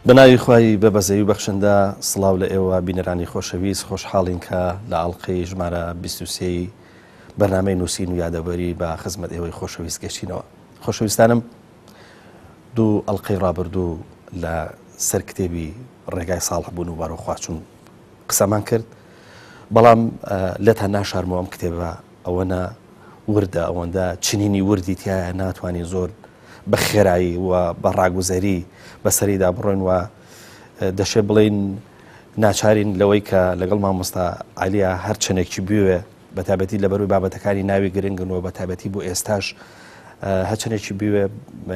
بەناوی خوای بەبەزەوی بەخشندە سڵاو لە ئێوە بینەرانی خۆشەویست خۆشحاڵین کە لە ئاڵلقەی ژمارە 23 بەرنامەی نووسین و یادەوەری بە خزمەت ئێوەی خۆشەویست گەشتینەوە. خۆشەویستانم دوو ئەڵلقەی ڕابردوو لە سەر کتێبی ڕێگای ساڵح بوون و بارۆخواچوون قسەمان کرد، بەڵام لێتان ناشارمەوە ئەم کتێبە ئەوەنە وردە ئەوەندە چنینی وردی تایە ناتوانین زۆر بە خێرایی و بە ڕاگوزەری بەسەریدا بڕۆین و دەشێ بڵین ناچارین لەوەی کە لەگەڵ مامۆستا عەلیە هەر چنێکی بوێ بە تایبەتی لەبەروی بابەتەکانی ناوی گرنگنەوە بە تایبەتی بۆ ئێستاش هەر چنێکی بوێ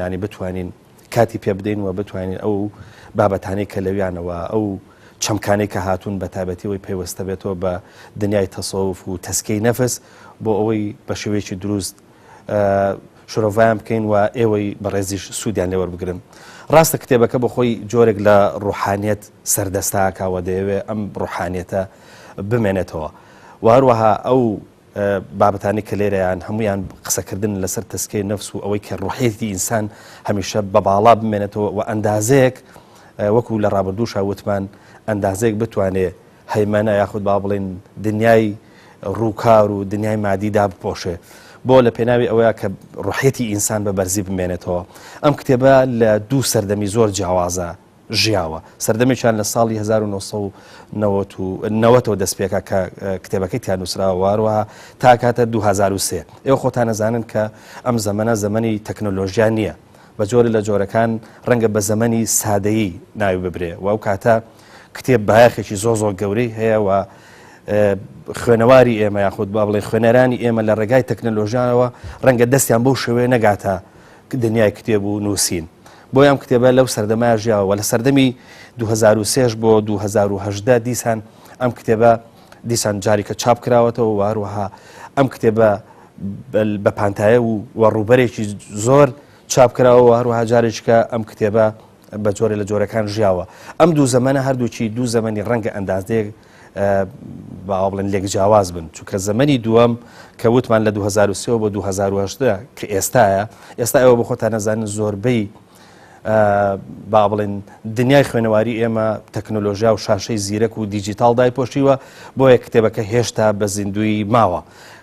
ینی بتوانین کاتی پێ بدەین و بتوانین ئەو بابەتانەی کە لەویانەوە ئەو چەمکانەی کە هاتوون بە تایبەتیەوەی پێوەستە بێتەوە بە دنیای تەسەوف و تەسکەی نەفس بۆ ئەوەی بە شێوەیەکی دروست شرۆڤایان بکەین و ئێوەی بەڕێزیش سوودیان لێوە بگرن. ڕاستە کتێبەکە بە خۆی جۆرێک لە ڕوحانیەت سەردەستاکەوە دەیەوێت ئەم ڕوحانیەتە بمێنێتەوە و هەروەها ئەو بابەتانی کە لێرەیان هەمویان قسەکردن لەسەر تەسکەی نەفس و ئەوەی کە ڕوحیەتی ئینسان هەمیشە بە باڵا بمێنێتەوە و ئەندازەیەک وەکو لە ڕابردووشا وتمان ئەندازەیەک بتوانێت هەیمەنە یاخود با بڵێن دنیای ڕووکار و دنیای مادیدا بپۆشێ بۆ لە پێناوی ئەوەیە کە ڕوحیەتی ئینسان بە بەرزی بمێنێتەوە. ئەم کتێبە لە دوو سەردەمی زۆر جیاوازە ژیاوە. سەردەمێکیان لە ساڵی 1990 دەست پێکە کە کتێبەکەی تیان نووسراوە واروەها تا کاتە 2003. ئێوە خۆتان نەزانن کە ئەم زەمەنە زەمەنی تەکنۆلۆژیا نییە، بە جۆرە لە جۆرەکان ڕەنگە بە زەمەنی سادەیی ناوی ببرێ و ئەو کاتە کتێب بایەخێکی زۆر گەورەی هەیە و خوێنەواری ئێمە یاخود با بڵێ خوێنەرانی ئێمە لە ڕێگای تەکنۆلۆژیانەوە ڕەنگە دەستیان بەو شێوەیە نەگاتە دنیای کتێب و نووسین. بۆی ئەم کتێبە لەو سەردەمای ژیاوە لە سەردەمی 2003 بۆ 2010 دیسان ئەم کتێبە دیسان جاریکە چاپ کراوەتەوە و هەروەها ئەم کتێبە بە پانتایە و ڕووبەرێکی زۆر چاپ کراوە و هەروەها جارێککە ئەم کتێبە بە جۆرە لە جۆرەکان ژیاوە. ئەم دوو زەمەنە هەردووکی دوو زەمەنی ڕەنگە ئەندازەیەک باڵێن لێک جیاواز بن، چونکە زەمەنی دووەم کە وتمان لە 2003 بۆ 2010 کە ئێستا ئێوە بە خۆتان نەزانن زۆربەی با بڵێن دنیای خوێنەواری ئێمە تەکنۆلۆژیا و شاشەی زیرەک و دیجیتال دایپۆشیوە بۆیە کتێبەکە هێشتا بە زیندوی ماوە.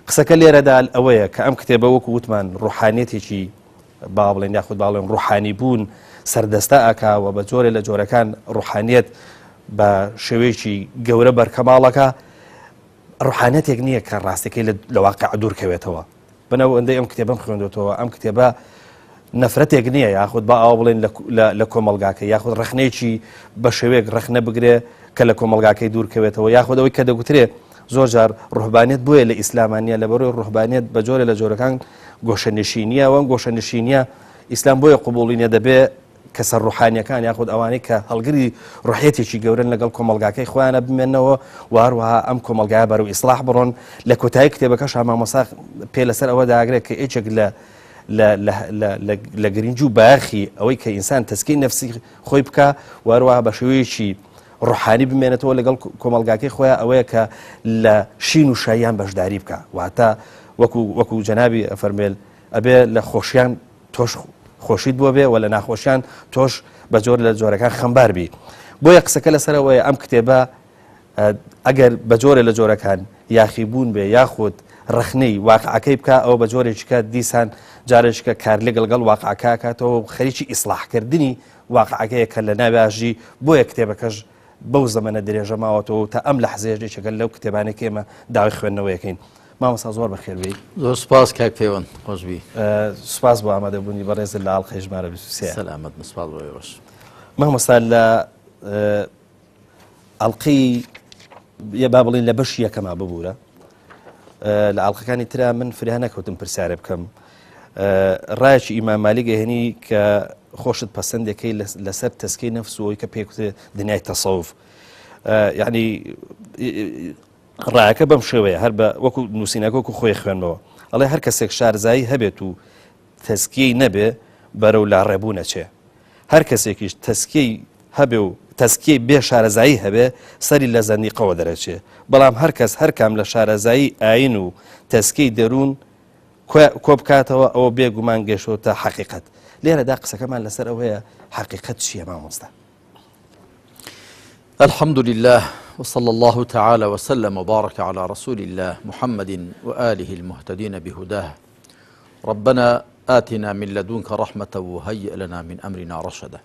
قسەکە لێرەدا ئەوەیە کە ئەم کتێبە وەکو وتمان ڕوحانیەتێکی با بڵێن یاخود باڵێن ڕوحانی بوون سەردەستا ئاکاوە بە جۆرە لە جۆرەکان ڕوحانیەت بە شێوەیەکی گەورە بەرکەماڵەکە ڕوحانەتێک نییە کە ڕاستەکەی لە واقع دوورکەوێتەوە. بنەوە ئەندەی ئەم کتێبەم خوێندوێتەوە ئەم کتێبە نەفرەتێک نییە یاخود با ئەو بڵێن لە کۆمەلگاکە یاخود ڕخنێکی بە شێوەیەک ڕخنە بگرێ کە لە کۆمەلگاکەی دوورکەوێتەوە یاخود ئەوەی کە دەگوترێ زۆر جار ڕوحبانیت بووە لە ئیسلامانیە لەبەرۆی ڕوحبانیت بە جۆرە لە جۆرەکان گۆشەنشینیە و گۆشەنشینیە ئیسلام بۆیە قبوڵینە دەبێ کەسە ڕوحانیەکان یاخود ئەوانەی کە هەڵگری ڕوحەتێکی گەورن لەگەڵ کۆمەلگاکەی خۆیانە بمێنەوە و هەروەها ئەم کۆمەلگایە بەرەو ئیسلاح بڕۆن. لە کۆتایی کتێبەکەش مامۆستا پێ لەسەر ئەوە داگرێت کە ئێچێک لە گرنج و باخی ئەوەی کە ئینسان تەسکەی نەفسی خۆی بکە و هەروەها بە شێوەیەکی ڕوحانی بمێنێتەوە لەگەڵ کۆمەلگاکەی خۆیان ئەوەیە کە لە شین و شایان بەشداری بکە واتە وەکو جەنابی ئەفەرمێل ئەبێ لە خۆشیان تۆش خۆشیت بۆ بێ و لە ناخۆشیان تۆش بە جۆر لە جۆرەکان خەمبار بی. بۆیە قسەکە لەسەرەوەی ئەم کتێبە ئەگەر بە جۆرە لە جۆرەکان یاخیبوون بێ یاخود ڕخنەی واقعەکەی بکە ئەو بە جۆرێککە دیسان جارێککە کار لەگەڵ واقعەکە کاتەوە خەریکی ئیسلاحکردنی واقعەکەیە کە لە ناوێژی بۆیە کتێبەکەش بەو زەمەنە درێژە ماوەتەوە تا ئەم لە حەزێژێکەکە لەو کتێبانێک ئێمە داوای خوێندنەوەیەکەین. مامۆستا زۆر بەخێربی. زۆر سوپاس کاک پەیوەند خۆشبی. سوپاس بۆ ئامادەبوونی بەڕێز لە ئاڵلقەی ژمارە 23. سەلامەت مسپال بۆی ڕۆژ. مامۆستا لە ئەڵلقەی با بڵین لە بەشی یەکەما ببوورە لە ئاڵلقەکانی ترا من فریان نەکەوتم پرسیارە بکەم ڕایەکی ئیمام مالیک هێنی کە خۆشت پەسەندێکەی لەسەر تەسکەی نەفس و ئەوەی کە پێکوتێ دنیای تەسەوف یعنی ڕایەکە بەم شێوەیە هەر بە وەکو نووسینەکە وەکو خۆی خوێنەوە ئەڵێ هەر کەسێک شارزایی هەبێت و تەسکیەی نەبێ بەرەو لاڕێبوو نەچێ، هەر کەسێکیش تەسکیەی هەبێ و تەسکیەی بێ شارەزایی هەبێ سەری لە زەندیقەوە دەرەچێ. بەڵام هەر کەس هەر کام لە شارەزایی ئاین و تەسکیەی دەروون کۆ بکاتەوە ئەوە بێگومان گەشتۆتە حەقیقەت. لێرەدا قسەکەمان لەسەر ئەوەیە حەقیقەت چییە مامۆستا؟ الحمد لله وصلى الله تعالى وسلم وبارك على رسول الله محمد وآله المهتدين بهداه. ربنا آتنا من لدنك رحمة وهيئ لنا من أمرنا رشدا.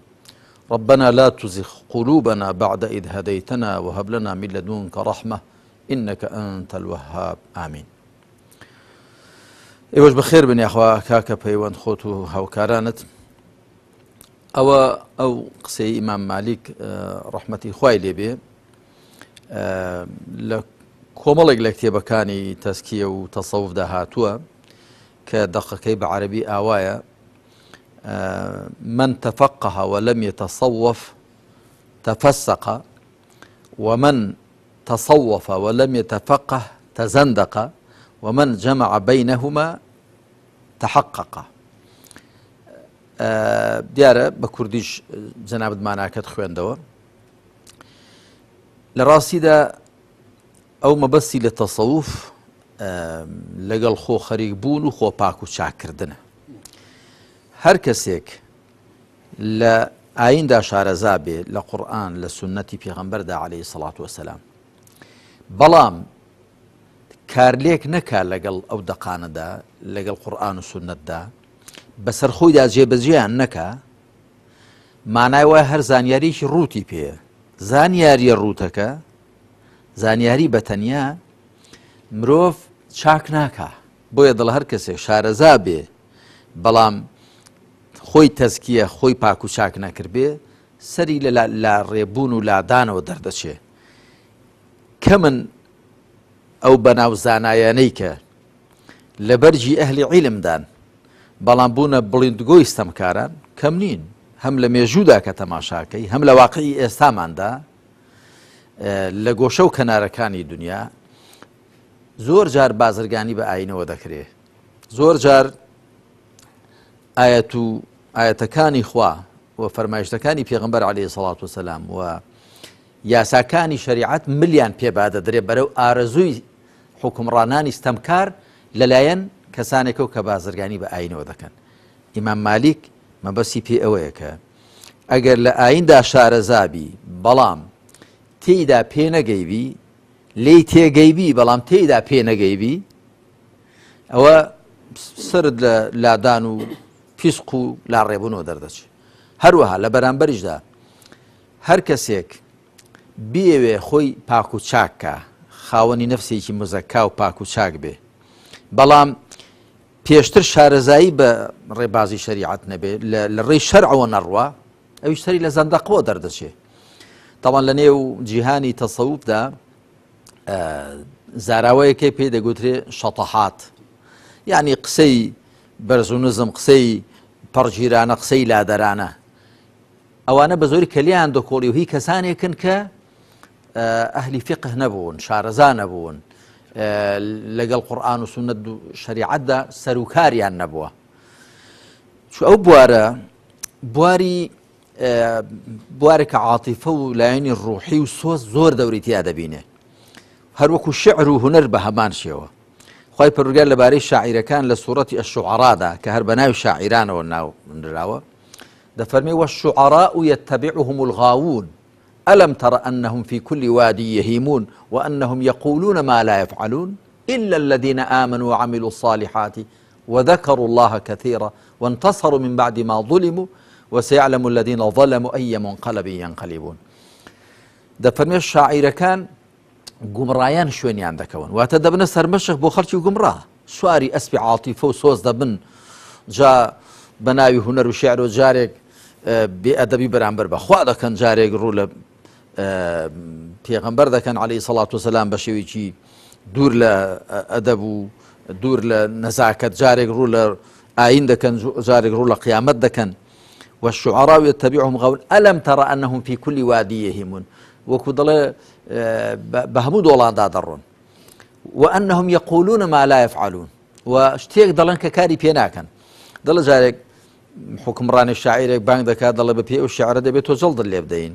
ربنا لا تزغ قلوبنا بعد إذ هديتنا وهب لنا من لدنك رحمة إنك أنت الوهاب. آمين. ئێوەش بەخێر بن یاخوا کاکە پەیوەند خۆت و هاوکارانت. ئەو قسەی ئیمام مالیک ڕەحمەتی خوای لێبێ لە کۆمەڵێک لە کتێبەکانی تەزکیە و تەسەوفدا هاتووە کە دەقەکەی بە عەرەبی ئاوایە من تفقه ولم يتصوف تفسق ومن تصوف ولم يتفقه تزندق ومن جمع بينهما تحقق. دیارە بە کوردیش جەنابەت ماناکەت خوێندەوە. لە ڕاستیدا ئەو مەبەستی لە تەسەوف لەگەڵ خۆ خەریک بوون و خۆ پاک و چاکردنە. هەر کەسێک لە ئایندا شارەزا بێ لە قورئان لە سونەتی پێغەمبەردا عەلەیهی سەڵات وەسەلام، بەڵام کارلێک نەکا لەگەڵ ئەو دەقانەدا لەگەڵ قورئان و سونەتدا، بەسەر خۆیدا جێبەجێیان نەکا، مانای وایە هەر زانیاریکی ڕووتی پێیە. زانیاریە ڕووتەکە، زانیاری بەتەنیا مرۆڤ چاک ناکا. بۆیە دڵ هەر کەسێک شارەزا بێ بەڵام خۆی تەزکیە خۆی پاک و چاک نەکرد بێ، سەری لە ڕێبوون و لادانەوە دەردەچێ. کە من ئەو بەناو زانایانەی کە لە بەرجی ئەهلی عیلمدان بەڵام بوونە بڵیندگۆی ستەمکاران کەم نین، هەم لە مێژوودا کە تەماشاکەی، هەم لە واقعی ئێستاماندا لە گۆشە و کەنارەکانی دنیا زۆر جار بازرگانی بە ئاینەوە دەکرێت. زۆر جار ئاەتەکانی خوا و فەرمایشتەکانی پێغەمبەر عەلەیهی سەڵات وەسەلام و یاساکانی شەریعەت ملیان پێبا دەدرێت بەرەو ئارەزووی حوکمڕانانی ستەمکار لەلایەن کەسانێکە و کە بازرگانی بە ئاینەوە دەکەن. ئیمام مالیک مەبەستی پێ ئەوەیە کە ئەگەر لە ئایندا شارەزابی بەڵام تێیدا پێ نەگەیبی، لێی تێگەیبی بەڵام تێیدا پێ نەگەیبی، ئەوە سرد لە لادان و پیسق و لاڕێبوونەوە دەردەچێت. هەروەها لە بەرامبەریشدا هەر کەسێک بیەوێ خۆی پاک و چاککە، خاوەنی نەفسێکی مزەکا و پاک و چاک بێ، بەڵام پێشتر شارەزایی بە ڕێبازی شەریعەت نەبێ، لە ڕێی شەرعەوە نەڕوا، ئەویش سەری لە زەندەقەوە دەردەچێت. تاوان لە نێو جیهانی تەسەووفدا زاراوەیەکەی پێی دەگوترێ شەتەحات، یعنی قسەی بەرز و نزم، قسەی پەڕگیرانە، قسەی لادەرانە. ئەوانە بە زۆری کەلیان دۆکۆڵی و هی کەسانێکن کە ئەهلی فقه نەبوون، شارەزا نەبوون، لەگەڵ قورئان و سونەت و شەریعەتدا سەرۆکاریان نەبووە. ئەو بوارە بوارێکە عاتیفە و لایەنی ڕوحی و سۆز زۆر دەوری تیا دەبینێ، هەروەکو شعر و هونەر بە هەمان شێوە. خوای پەروەردگار لەبارەی شاعیرەکان لە سوورەتی ئەشعوعەرادا کە هەر بە ناوی شاعیرانەوە ناونراوە دەفەرمێ والشعراء يتبعهم الغاوون ألم تر أنهم في كل وادي يهيمون وأنهم يقولون ما لا يفعلون إلا الذين آمنوا وعملوا الصالحات وذكروا الله كثيرا وانتصروا من بعد ما ظلموا وسيعلم الذين ظلموا أي منقلب ينقلبون. دەفەرمێ شاعیرەکان گومڕایان شوێنیان دەکەون، واتە دەبنە سەرمەشق بۆ خەڵکی گومڕا، سواری ئەسپی عاتیفە و سۆز دەبن، جا بە ناوی هونەر و شێعر و جارێک بێئەدەبی بەرامبەر بەخوا دەکەن، جارێک ڕوو لە پێغەمبەر دەکەن عەلەیهی سەڵات وەسەلام بە شێوەیەکی دوور لە ئەدەب و دوور لە نەزاکەت، جارێک ڕوو لە ئاین دەکەن، جارێک ڕوو لە قیامەت دەکەن. والشعراء يتبعهم غاوون ألم ترى أنهم في كل وادي يهيمون، وەکو دەڵێ بە هەموو دۆڵاندا دەڕۆن، وأنهم يقولون ما لا يفعلون، و شتێک دەڵێن کە کاری پێ ناکەن. دەڵێ جارێک حکمڕانی شاعیرێک بانگ دەکات، دەڵێ بە پێ ئەو شیعرە دەبێت تۆ جەڵدت لێ بدەین،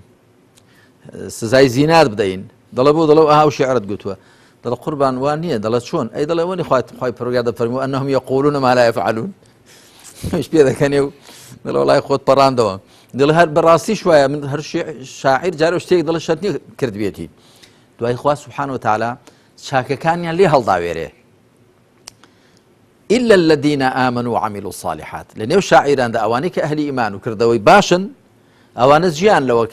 سزای زینات بدەین. دەڵێ بۆ دەڵێ ئەها و شیعرت گوتووە. دەڵێ قوربان وان نییە. دەڵێ چۆن؟ ئەی دەڵێ وەنی خوای پەروەردگار دەفەرمێ أنهم يقولون ما لا يفعلون، پێ دەکەنێ و دەڵێ وەڵای خۆت پەڕاندەوە. دڵ هەر بەڕاستی شوایە من هەر شاعیر جارە شتێک دڵ شەرنی کردبێتی دوای خوا سبحانه وتعالى چاکەکانیان لێ هەڵداوێرێ إلا الذين آمنوا وعملوا الصالحات لنيو شاعران دا أواني كأهل إيمان وكردوي باشن أوان زيان لو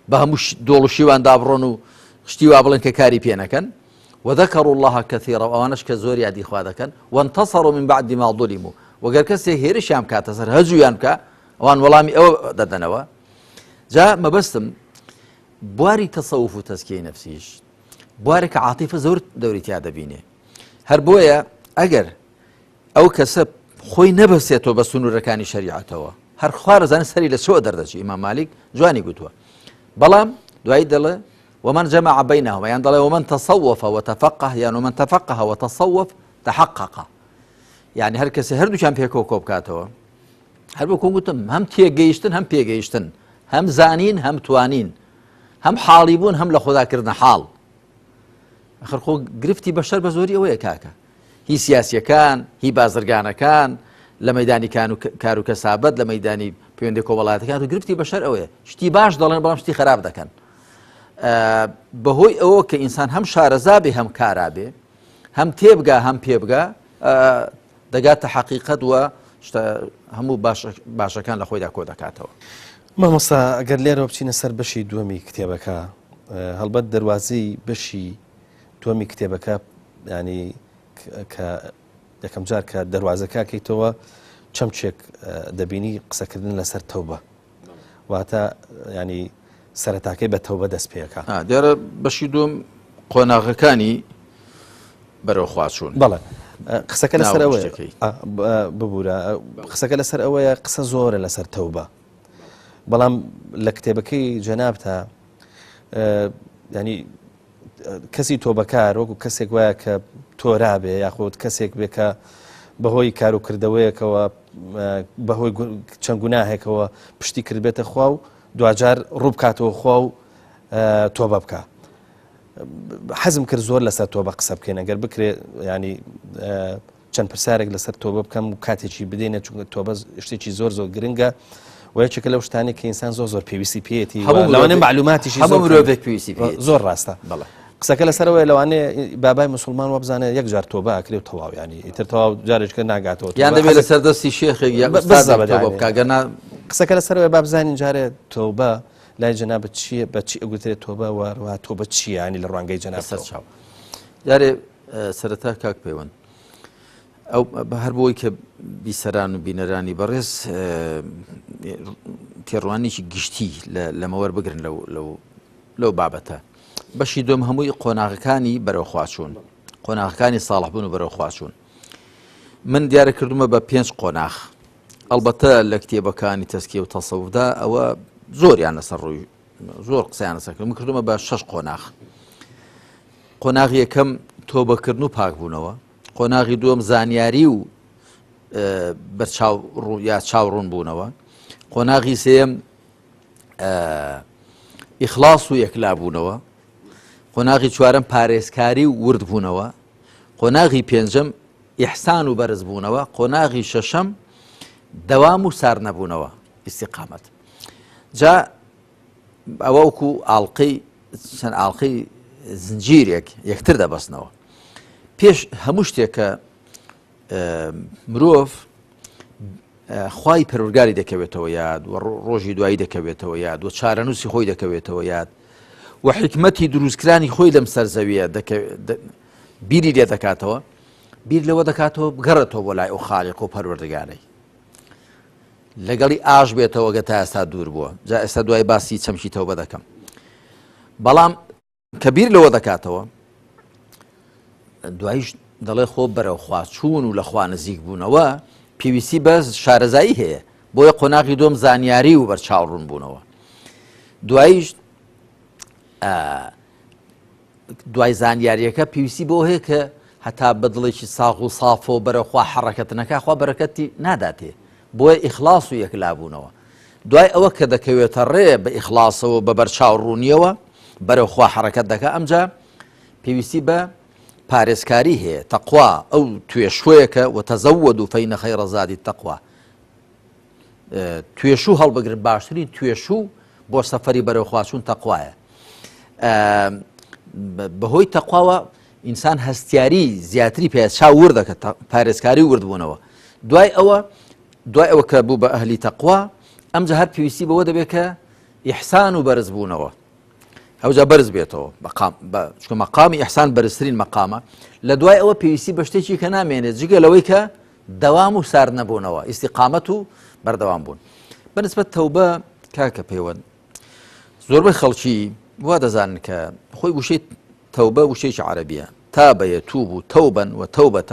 بهمش دول شيوان دابرونو شتيوا بلن ككاري بينكن وذكروا الله كثيرا وأوانش كزوري عدي خوادكن وانتصروا من بعد ما ظلموا وقال كسي هيرش يام كاتسر هزو يامكا وان ولامي أو ددنوا جاء مبستم بواري تصوف وتزكية نفسيش بوارك عاطفة زور دوري تيادا بيني هربويا أجر ئەو کەسە خۆی نەبەستێتەوە بە سنوورەکانی شەریعەتەوە هەر خوا دەزانێت سەری لە سۆ دەردەچی ئیمام مالیک جوانی گوتووە بەڵام دوایی دەڵێ ومن جمع بينهما یان دەڵێ ومن تصوف وتفقه یان ومن تفقه وتصوف تحقق یعنی هەر کەسێ هەردووکیان پێکەوە کۆ بکاتەوە هەر بۆ کۆ گوتم هەم تێگەیشتن هەم پێگەیشتن هەم زانین هەم توانین هەم حاڵی بوون هەم لە خوداکردنە حاڵ ئەخر خۆ گرفتی بەشەر بە زۆری ئەوەیە کاکە هی سیاسیەکان هی بازرگانەکان لە مەیدانی کار و کەسابەت لە مەیدانی پەیوەندی کۆمەڵایەتەکان و گرفتی بەشەر ئەوەیە شتی باش دەڵێن بەڵام شتی خراپ دەکەن بەهۆی ئەوە کە ئینسان هەم شارەزا بێ هەم کارا بێ هەم تێبگا هەم پێبگا دەگاتە حەقیقەت وە هەموو باشەکان لە خۆیدا کۆ دەکاتەوە مامۆستا ئەگەر لێرە بچینە سەر بەشی دووەمی کتێبەکە هەڵبەت دەواازەی بەشی دووەمی کتێبەکە ینی کە یەکەم جار کە دەواازەکەکەیتەوە چەمچێک دەبینی قسەکردن لەسەر تەوبە واتە ینی سەرەتاکەی بە تەوبە دەست پێەکە دیارە بەشی دوم قۆناغەکانی بەرەو خواچوون بەڵێ قسەکە لەسەر ئەوەیە ببوورە قسەکە لەسەر ئەوەیە قسە زۆرە لەسەر تەوبە بەڵام لە کتێبەکەی جەنابتە ینی کەسی تۆبەکار وەکو کەسێک وایە کە تۆرابێ یاخود کەسێک بێ کە بەهۆی کاروکردەوەیەکەوە بەهۆی چەند گوناهێکەوە پشتی کردبێتە خوا و دوجار ڕووبکاتەوە خوا و تۆبە بکە حەزم کرد زۆر لەسەر تۆبە قسە بکەین ئەگەر بکرێ ینی چەند پرسیارێک لەسەر تۆبە بکەم و کاتێکی بدەینە چونکە تۆبە شتێکی زۆر زۆر گرنگە و یەکێکە لەو شتانی کە ئینسان زۆر زۆر پێویستی پێێتی لەوانەیە معلوماتیشی زۆر ڕاستە قسەکە لەسەرەوەی لەوانەیە بابای مسلمان وە بزانێت یەک جار تۆبە ئەکرێ و تەواو ینی ئیتر تەواو جارێککە ناگاتەوە یان دەبێت لەسەر دەستی شێخێک بکگەنا قسەکە لەسەرەوەی با بزانین جارێت تۆبە لای جەنابەت چییە بە چی ئەگوترێت تۆبە وەروە تۆبە چییە ینی لە ڕوانگەی جەناب سەر چاو یارێ سەرەتا کاک پەیوەند ئەو هەر بۆی کە بیسەران و بینەرانی بەڕێز تێڕوانێکی گشتی لەمەوە بگرن لەو بابەتە بەشی دوم هەمووی قۆناغەکانی بەرەو خواچوون قۆناغەکانی ساڵح بوون و بەرەو خواچوون من دیارە کردومە بە 5 قۆناغ ئەلبەتە لە کتێبەکانی تەزکیە و تەسەوفدا ئەوە زۆریان لەسەر ڕووی زۆر قسەیان لەسەر کرد من کردومە بە 6 قۆناغ قۆناغی یەکەم تۆبەکردن و پاکبوونەوە قۆناغی دووەم زانیاری و بەرچاو یا چاوڕوون بوونەوە قۆناغی سێم ئیخلاس و یەکلابوونەوە قۆناغی چوارەم پارێزکاری و وردبوونەوە قۆناغی پێنجەم ئیحسان و بەرز بوونەوە قۆناغی شەشەم دەوام و سار نەبوونەوە ئیستیقامەت جا ئەوە وەکو ئاڵقەی چەند ئاڵقەی زنجیرێک یەکتر دەبەستنەوە پێش هەموو شتێکە مرۆڤ خوای پەروەردگاری دەکەوێتەوە یاد و ڕۆژی دوایی دەکەوێتەوە یاد و چارەنووسی خۆی دەکەوێتەوە یاد و حکمەتی دروستکرانی خۆی لەم سەرزەویە بیری لێ دەکاتەوە بیر لەوە دەکاتەوە بگەڕێتەوە بۆ لای ئەو خاڵق و پەروەردگارەی لەگەڵی ئاش بێتەوە گە تا ئێستا دوور بووە جا ئێستا دوای باسی چەمشی تەوبە دەکەم بەڵام کە بیر لەوە دەکاتەوە دوایش دەڵێ خۆ بەرەو خواچوون و لە خوا نزیک بوونەوە پێویستی بەس شارەزایی هەیە بۆیە قۆناغی دۆم زانیاری و بەرچاوڕوون بوونەوە دوایش دوای زانیاریەکە پێویستی بۆ هەیە کە هەتا بەدڵێکی ساغ و سافۆ بەرەخوا حڕەکەتنەکە خوا بەرەکەتی ناداتێ بۆیە ئیخلاس و یەکلابوونەوە دوای ئەوە کە دەکەوێتە ڕێ بە ئیخلاسەوە بە بەرچاوڕوونیەوە بەرەخوا حڕەکەت دەکە ئەمجا پێویستی بە پارێزکاری هەیە تەقوا ئەو توێشوەیەکە و تەزەود و فەینە خەیڕە زادی تەقوا توێشوو هەڵبگرن باشترین توێشوو بۆ سەفەری بەرەوخواچوون تەقوایە. بەهۆی تەقواوە ئینسان هەستیاری زیاتری پێ چاو وردەکە پارێزکاری وردبوونەوە. دوای ئەوە کە بوو بە ئەهلی تەقوا ئەمجا هەر پێویستی بەوە دەبێت کە ئیحسان و بەرز بوونەوە ئەوجا بەرز بێتەوە چکە مەقامی ئیحسان بەرزترین مەقامە. لە دوای ئەوە پێویستی بە شتێکی کە نامێنێت جگە لەوەی کە دەوام و سار نەبوونەوە ئیستیقامەت و بەردەوام بوون. بەنسبەت تەوبە کاکە پەیوەند زۆربەی خەڵکی وا دەزانن کە خۆی وشەی تەوبە وشەیەکی عەرەبیە تاب يتوب توبا وتوبة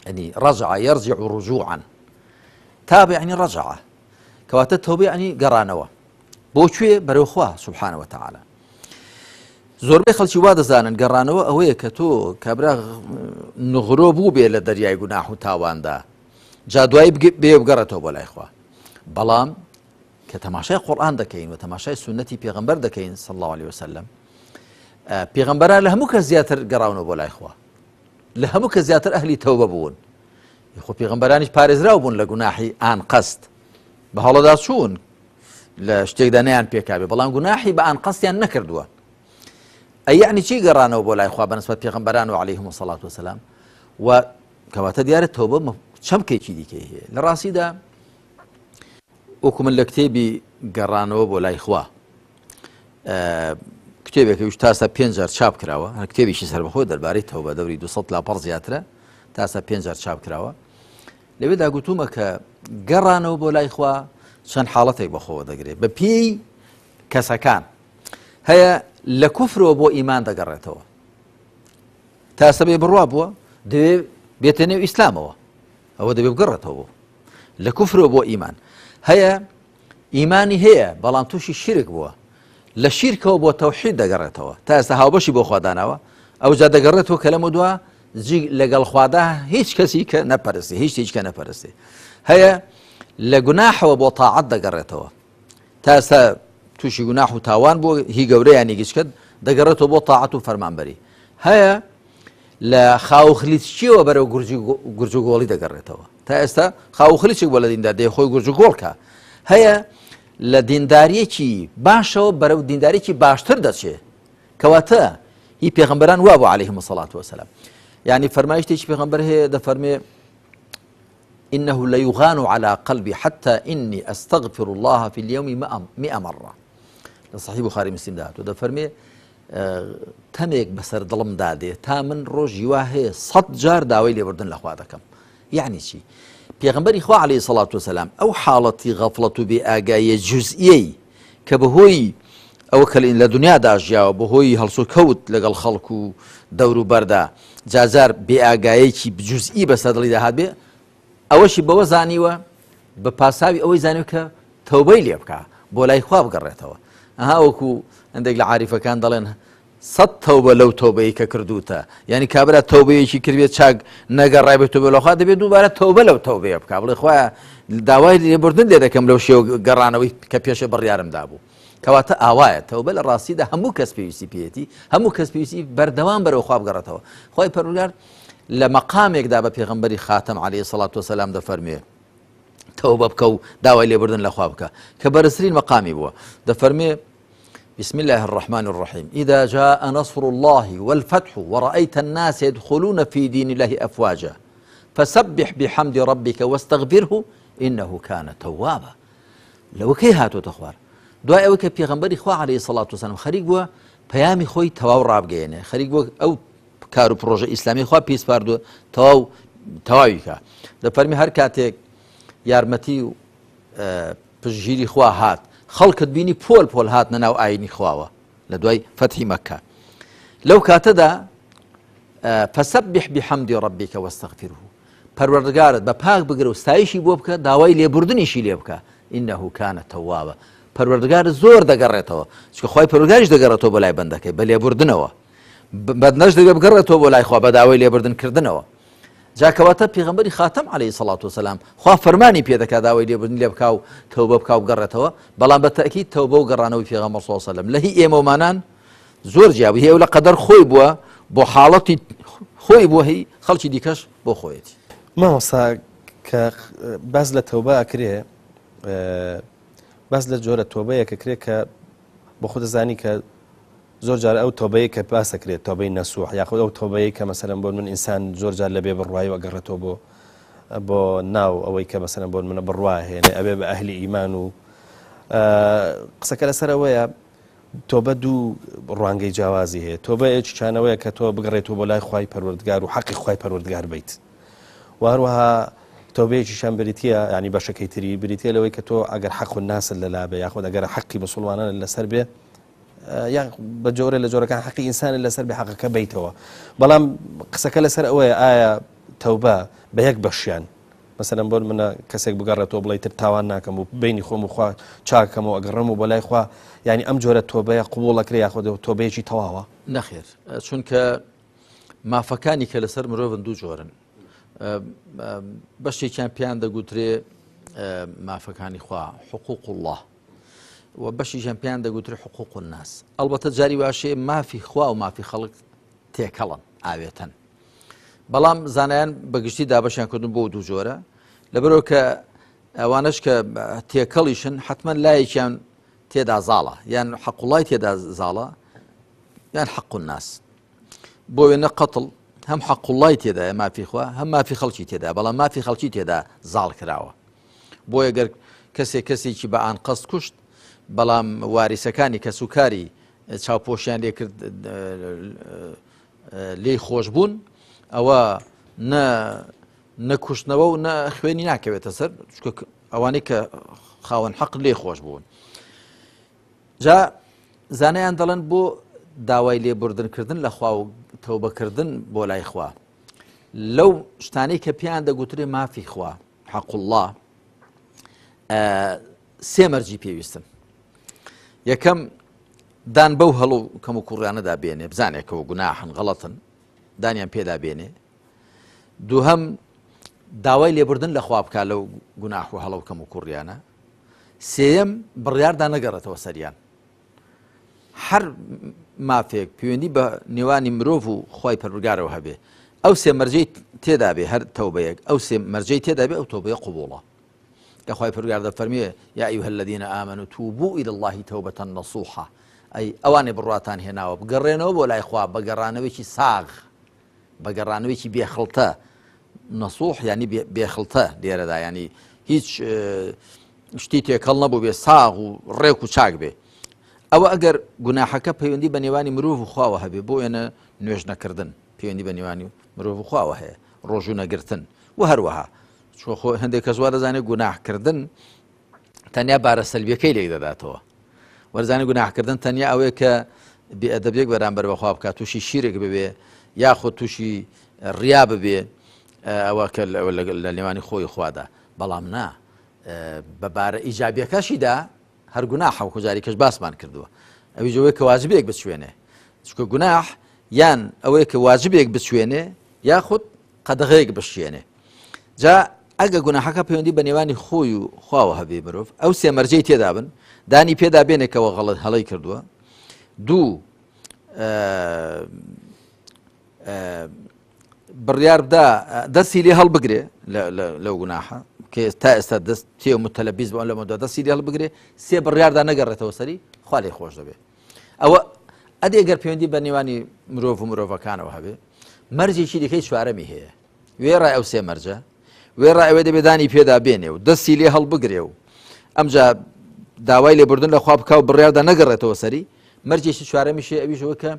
يعني رجع يرجع رجوعا تاب يعني رجع كواتە التوبة يعني گەڕانەوە بۆکوێ بەرەو خوا سبحانه وتعالى. زۆربەی خەڵکی وا دەزانن گەڕانەوە ئەوەیە کە تۆ کابرا نغرۆ بوو بێ لە دەریای گوناح و تاواندا جا دوای بێ بگەڕێتەوە بۆ لای خوا. بەڵام کە تەماشای قورئان دەکەین و تەماشای سنەتی پێغەمبەر دەکەین صلی الله عليه وسلم پێغەمبەران لە هەموو کەس زیاتر گەڕاونەوە بۆ لای خوا لە هەموو کەس زیاتر ئەهلی تەوبە بوون. خۆ پێغەمبەرانیش پارێزراو بوون لە گوناحی ئان قەست بە هەڵەدا چوون لە شتێکدا نەیان پێکابێ بەڵام گوناحی بە ئان قەستیان نەکردووە. ئەی یعنی چی گەڕانەوە بۆ لای خوا بەنسبەت پێغەمبەران و عەلەیهیمو سەڵات وسەلام و کەواتە دیارە تەوبە چەمکێکی دیکەی هەیە. لە ڕاستیدا وەکو من لە کتێبی گەڕانەوە بۆ لای خوا کتێبێکی تاسە 5 جار چاپ کراوە هەر کتێبیشی سەربەخۆ دەربارەی تەوبە دەوری 200 لاپەڕ زیاترە تاسە 5 جار چاپ کراوە. لەوێدا گوتومە کە گەڕانەوە بۆ لای خوا چەند حاڵەتێک بەخۆوە دەگرێت بە پێی کەسەکان هەیە لە کوفرەوە بۆ ئیمان دەگەڕێتەوە تا سەبێ بڕوا بووە دەوێ بێتە نێو ئیسلامەوە ئەوە دەبێ بگەڕێتەوە لە کوفرەوە بۆ ئیمان هەیە ئیمانی هەیە بەڵام تووشی شیرک بووە لە شیرکەوە بۆ تەوحید دەگەڕێتەوە تا ئێستا هاوبەشی بۆ خوا-داناوە ئەو جا دەگەڕێتەوە کە لەمە دووە لەگەڵ خوادا هیچ کەسی کە نەپەرستی هیچ کە نەپەرستی هەیە لە گوناحەوە بۆ تاعەت دەگەڕێتەوە تا ئێستا تووشی گوناح و تاوان بۆ هی گەورەیانی گشتکرد دەگەڕێتەوە بۆ تاعەت و فەرمانبەری هەیە لە خاوخلیچیەوە بەرەو گورج و گۆڵی دەگەڕێتەوە تا ئێستا خاوخلیچێک بۆ لە دیندار دەیە خۆی گورج و گۆڵکە هەیە لە دینداریەکی باشەوە بەرەو دینداریەکی باشتر دەچێت کەواتە هی پێغەمبەران وا بوو عەلەیهیمو سەڵات وسەلام يعني فرمايشتي بيغمبر هي ده فرمي إنه ليغان على قلبي حتى إني أستغفر الله في اليوم 100 مرة صحيح بخاري مسلم ده فرمي تميك بسر ظلم دادي تامن روج واهي 100 جار داوي لي بردن لأخواتكم يعني شي بيغمبر إخوة عليه الصلاة والسلام أو حالتي غفلة بآقاية جزئية كبهوي ئەوە کە لە دنیادا ژیاوە بەهۆی هەڵسو کەوت لەگەڵ خەڵک و دەور و بەردا جازار بێئاگایەکی جوزئی بەسەر دڵی داهات بێ ئەوەشی بەوە زانیوە بە پاساوی ئەوەی زانیوە کە تەوبەی لێ بکە بۆ لای خوا بگەڕێتەوە ئەها وەکو هەندێک لە عاریفەکان دەڵێن 100 تەوبە لەو تەوبەی کە کردوتە یعنی کابرا تەوبەیەکی کردبێت چاک نەگەڕایبێتەوە بۆ لەخوا دەبێت دووبارە تەوبە لەو تەوبەیە بکە بڵێ خوایە داوای لێبوردن لێ دەکەم لەو شێوە گەڕانەوەی کە پێشە بڕیارمدا بوو کەواتە ئاوایە تەوبە لە ڕاستیدا هەموو کەس پێویستی پێێتی هەموو کەس پێویستی بەردەوام بەرەو خوا بگەڕێتەوە خوای پەروەردگار لە مەقامێکدا بە پێغەمبەری خاتەم عەلەیهی سەڵات وسەلام دەفەرمێ تەوبە بکە و داوای لێبوردن لە خوا بکە کە بەرزترین مەقامی بووە دەفەرمێ بسم الله الرحمن الرحيم إذا جاء نصر الله والفتح ورأيت الناس يدخلون في دين الله أفواجا فسبح بحمد ربك واستغفره إنه كان توابا لو كي هاتو تخوار دوای ئەوە کە پێغەمبەری خوا عەلەیهی سەڵات وسەلام خەریک بووە پەیامی خۆی تەواو ڕابگەیەنێ خەریک بووە ئەو کار و پرۆژە ئیسلامی خوا پیسپاردووە تەواوی کە دەفەرمی هەر کاتێک یارمەتی و پشتگیری خوا هات خەڵکت بینی پۆل پۆل هاتنە ناو ئاینی خواوە لە دوای فەتحی مەککە لەو کاتەدا فەسەبح بحەمد ربیک واستغفره پەروەردگارت بە پاک بگرە و ستایشی بۆ بکە داوای لێبوردنیشی لێ بکە إنه كان توابا پەروەردگار زۆر دەگەڕێتەوە چکە خوای پەروەردگاریش دەگەڕێتەوە بۆ لای بەندەکەی بە لێبوردنەوە بەدنەش دەبێ بگەڕێتەوە بۆ لای خوا بە داوای لێبوردنکردنەوە جا کەواتە پێغەمبەری خاتەم عەلەیهی سەڵات وسەلام خوا فەرمانی پێ دەکات داوای لێبوردن لێ بکا و تەوبە بکا و بگەڕێتەوە بەڵام بە تەئکید تەوبە و گەڕانەوەی پێغەمبەر صلی الله علیه وسلم لە هی ئێمەمانان زۆر جیاوی هەیە و لە قەدەر خۆی بووە بۆ حاڵەتی خۆی بووە هی خەڵکی دیکەش بۆ خۆیەتی مامۆستا کە باز لە تەوبە ئەکرێ بەس لە جۆرە تۆبەیە کە کرێت کە بۆ خۆ دەزانی کە زۆر جار ئەو تۆبەیە کە پاسەکرێت تۆبەی نەسوح یاخود ئەو تۆبەیە کە مەسەلەن بۆ من ئینسان زۆر جار لەبێ بڕوایی و ئەگەڕێتەوە بۆ ناو ئەوەی کە مەسەلەن بۆ منە بڕوا هێنێ ئەبێ بە ئەهلی ئیمان و قسەکە لەسەرەوەیە تۆبە دوو ڕوانگەی جیاوازی هەیە تۆبە چانەوەیە کە تۆ بگەڕێتەوە بۆ لای خوای پەروەردگار و حەقی خوای پەروەردگار بیت و هەروەها تۆبەیەکیشان بریتە ینی بەشەکەی تری بریتە لەوەی کە تۆ ئەگەر حەق و ناسل لەلا بێ یاخود ئەگەر حەقی مسڵمانان لەسەر بێ یان بە جۆرە لە جۆرەکان حەقی ئینسان لەسەر بێ حەقەکە بیتەوە بەڵام قسەکە لەسەر ئەوەیە ئایا تەوبە بە یەک بەشیان مەسەلەن بۆ منە کەسێک بگەڕێتەوە بڵێ تر تاوان ناکەم و بینی خۆم و خوا چاکەم و ئەگەڕم و بە لای خوا ینی ئەم جۆرە تۆبەیە قبوڵەکرێ یاخود تۆبەیەکی تەواوە نەخێر چونکە مافەکانی کە لەسەر مرۆڤن دوو جۆرن بەشێکیان پێیان دەگوترێ مافەکانی خوا حقوق الله و بەشیشان پێیان دەگوترێ حقوق الناس ئەلبەتە جاری واشەیە مافی خوا و مافی خەڵک تێکەڵن ئاوێتەن بەڵام زانایان بەگشتی دابەشیان کردن بۆ دوو جۆرە لەبەرەوە کە ئەوانش کە تێکەڵیشن حتمما لایەکیان تێدا زاڵە یان حەقوڵای تێدا زاڵە یان حەق الناس بۆ وێنە قەتڵ هەم حەقوڵای تێدایە مافی خوا هەم مافی خەڵکی تێدا بەڵام مافی خەڵکی تێدا زاڵ کراوە بۆیە گەر کەسێکی بە ئان قەست کوشت بەڵام واریسەکانی کە سوکاری چاوپۆشیان لێ کرد لێی خۆش بوون ئەوە نەکوشتنەوە و نە خوێنی ناکەوێتە سەر ئەوانەی کە خاوەن حەق لێ خۆش بوون جا زانایان دەڵێن بۆ داوای لێبوردنکردن لە خوا و تەوبەکردن بۆ لای خوا لەو شتانەی کە پێیان دەگوترێ مافی خوا حەق الله سێ مەرجی پێویستن یەکەم دان بەو هەڵو کەم و کوڕیانەدا بێنێ بزانێکەوە گوناحن غەڵەتن دانیان پێدا بێنێ دووهەم داوای لێبوردن لە خوا بکات لەو گوناح و هەڵە و کەم و کوڕیانە سێیەم بڕیاردا نەگەڕێتەوە سەریان هەر مافێک پەیوەندی بە نێوانی مرۆڤ و خوای پەروەردگارەوە هەبێ ئەو سێ مەرجەی تێدا بێ هەر تەوبەیەک ئەو سێ مەرجەی تێدا بێ ئەو تەوبەیە قبوڵە کە خوای پەروەردگار دەفەرمێ یا ئەیها الذین ئامنوا توبوا إلى الله توبة نصوحا ئەی ئەوانێ بڕواتان هێناوە بگەڕێنەوە بۆ لای خوا بە گەڕانەوەیکی ساغ بە گەڕانەوەیکی بێخڵتە نەسوح ینی بێخڵتە لێرەدا ینی هیچ شتی تێکەڵ نەبوو بێ ساغ و ڕێک و چاک بێ ئەوە ئەگەر گوناحەکە پەیوەندی بە نێوانی مرۆڤ و خواوە هەبێ بۆ وێنە نوێژ نەکردن پەیوەندی بە نێوانی مرۆڤ و خواوە هەیە ڕۆژوو نەگرتن و هەروەها خۆ هەندێک کەس وا دەزانێت گوناحکردن تەنیا بارە سەلبیەکەی لێک دەداتەوە وەرزانانی گوناحکردن تەنیا ئەوەیە کە بێئەدەبێک بەرامبەر بەخوا بکات تووشی شیرێک ببێ یاخود تووشی ڕیا ببێ ئەوە کە لە نێوانی خۆی خوادا بەڵام نا بەبارە ئیجابیەکەشیدا هەر گوناح و جاری کەس باسمان کردووە ئەوی جوەیە کە واجبێک بچوێنێ چکە گوناح یان ئەوەیە کە واجبێک بچوێنێ یاخود قەدەغەیەک بشێنێ جا ئەگە گوناحەکە پەیوەندی بە نێوانی خۆی و خواوە هەبێ مرۆڤ ئەو سێ مەرجەی تێدا بن دانی پێدا بێنێکەوە غەڵەت هەڵەی کردووە دوو بڕیار بدا دەستی لێ هەڵبگرێ لەو گوناحە کە تا ئێستا دەست تێ و متەلەبیز بە لەمەدا دەستی لێ هەڵبگرێ سێ بڕیاردا نەگەڕێتەوە سەری خوا لێی خۆش دەبێ ئەوە ئەدێ گەر پەیوەندی بە نێوانی مرۆڤ و مرۆڤەکانەوە هەبێ مەرجێکی دیکەی چوارەمی هەیە وێڕای ئەو سێ مەرجە وێڕای ئەوێ دەبێ دانی پێدا بێنێ و دەستی لێ هەڵبگرێ و ئەمجا داوای لێبوردن لە خوا بکا و بڕیاردا نەگەڕێتەوە سەری مەرجێکی چوارەمیشێ ئەویشەوە کە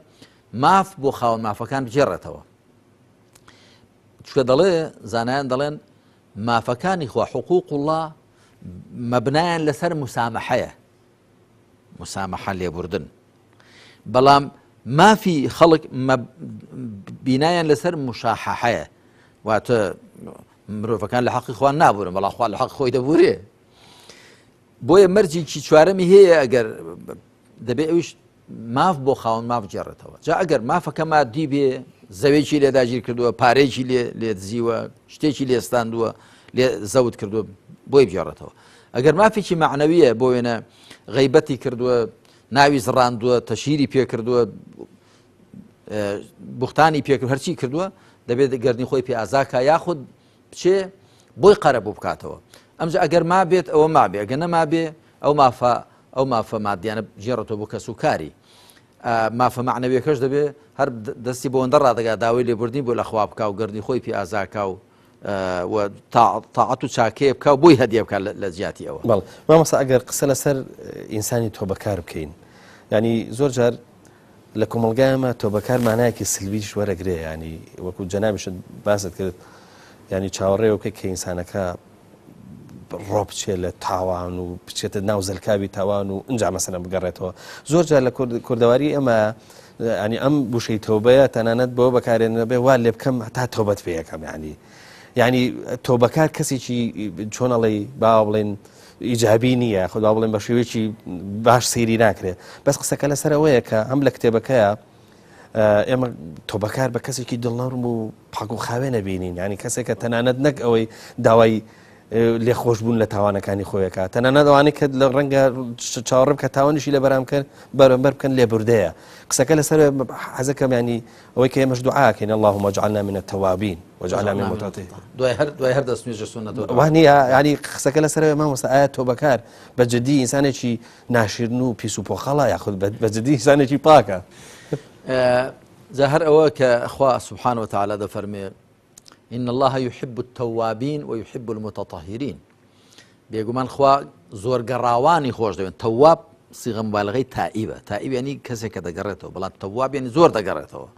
ماف بۆ خاوەن مافەکان بجێڕێتەوە چکە دەڵێ زانایان دەڵێن مافەکانی خوا حقوق الله مەبنایان لەسەر مسامەحەیە مسامەحە لێبوردن بەڵام مافی خەڵک بینایان لەسەر مشاحەحەیە واتە مرۆڤەکان لە حەقی خوا نابورن بەڵام خوا لە حەق خۆی دەبورێ بۆیە مەرجێکی چوارەمی هەیە ئەگەر دەبێ ئەویش ماف بۆ خاوەن ماف جێڕێتەوە جا ئەگەر مافەکە مادی بێ زەوێکی لێ داگیر کردووە پارێکی لێ دزیوە شتێکی لێستاندووە لێ زەوت کردووە بۆی بجێڕێتەوە ئەگەر مافێکی معنەویە بۆ وێنە غەیبەتی کردووە ناوی زڕاندووە تەشیری پێ کردووە بوختانی پێکرد هەرچی کردووە دەبێت گەردنی خۆی پێ ئازاکە یاخود بچێ بۆی قەرە بوو بکاتەوە ئەمجا ئەگەر ما بێت ئەوە ما بێ، ئەگەر نەما بێ ئەو مافە مادیانە بژێڕێتەوە بۆ کەسوکاری. مافە معنەویەکەش دەبێ هەر دەستی بۆ ئەوەندە ڕادەگا داوای لێبوردنی بۆ لە خوا بکا و گردنی خۆی پێ ئازاکا و تاعەت و چاکێ بکە و بۆی هەدیە بکات لە جیاتی ئەوە. بەڵێ مامۆستا ئەگەر قسە لەسەر ئینسانی تۆبەکار بکەین، ینی زۆر جار لە کۆمەلگایمە تۆبەکار مانایەکی سلویش وەرەگرێ، ینی وەکو جەنابیشت باست کرد، ینی چاوەڕێوەکە کە ئینسانەکە ڕۆ بچێت لە تاوان و بچێتە ناو زەلکاوی تاوان و اینجا مەسەلەن بگەڕێتەوە. زۆر جار لە کوردەواری ئەمە ینی ئەم بوشەی تۆبەیە تەنانەت بۆ بەکارێنەبێ وا لێ بکەم تا تۆبەت پێ یەکەم، ینی تۆبەکار کەسێکی چۆنەڵی با بڵێن ئیجابی نییە، خۆ با بڵێن بە شێوەیەکی باش سەیری ناکرێت. بەس قسەکە لەسەرەوەیە کە ئەم لە کتێبەکەیە ئێمە تۆبەکار بە کەسێکی دڵنەڕم و پاک و خاوێ نەبینین، ینی کەسێک کە تەنانەت نەک ئەوەی داوای لێخۆشبوون لە تاوانەکانی خۆیەکە، تەنانەت ئەوانەی کە لە ڕەنگە چاوەڕێ بکە تاوانیشی لە بەرام کرد بەرەمبەر بکەن لێبوردەیە. قسەکە لەسەر حەزەکەم ینی ئەوەی کە ئێمەش دوعاکەین اللهم اجعلنا من التوابین واجعلنا من المتطهرین. دوای هەر دەستنوێژە سونەتەوە وانە ینی قسەکە لەسەرەوە مامۆستا ئایا تۆبەکار بەجددی ئینسانێکی ناشرن و پیس و پۆخەڵە یاخود بەجددی ئینسانێکی پاکە؟ جا هەر ئەوە کە خوا سبحانه وتعالى دەفەرمێ إن الله يحب التوابين ويحب المتطهرين. بێگومان خوا زۆر گەڕاوانی خۆش دەوێن. تەواب سیغە مبالغەی تائیبە، تائیب ینی کەسێک کە دەگەڕێتەوە، بەڵام تەواب ینی زۆر دەگەڕێتەوە.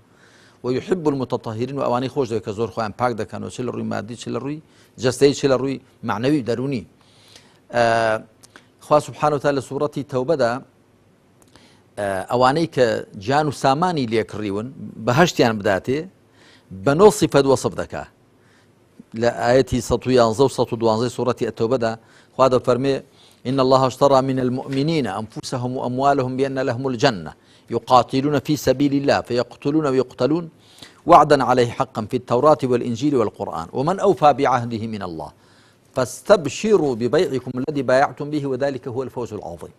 ويحب المتطهرين و ئەوانەی خۆش دەوێت کە زۆر خۆیان پاک دەکەنەوە، چ لە ڕووی مادی، چ لە ڕووی جەستەیی، چ لە ڕووی معنەوی دەرونی. خوا سبحانه وتعالى لە سوورەتی تەوبەدا ئەوانەی کە جان و سامانی لێکڕیون بەهەشتیان بداتێ بەنۆ صفەت وەسف دەکا. لە ئاەتی 111 و 112 سوورەتی التەوبەدا خوا دەفەرمێ إن الله اشترى من المؤمنين أنفسهم وأموالهم بأن لهم الجنة يقاتلون في سبيل الله فيقتلون ويقتلون وعدا عليه حقا في التوراة والإنجيل والقرآن ومن أوفى بعهده من الله فاستبشروا ببيعكم الذي بايعتم به وذلك هو الفوز العظيم.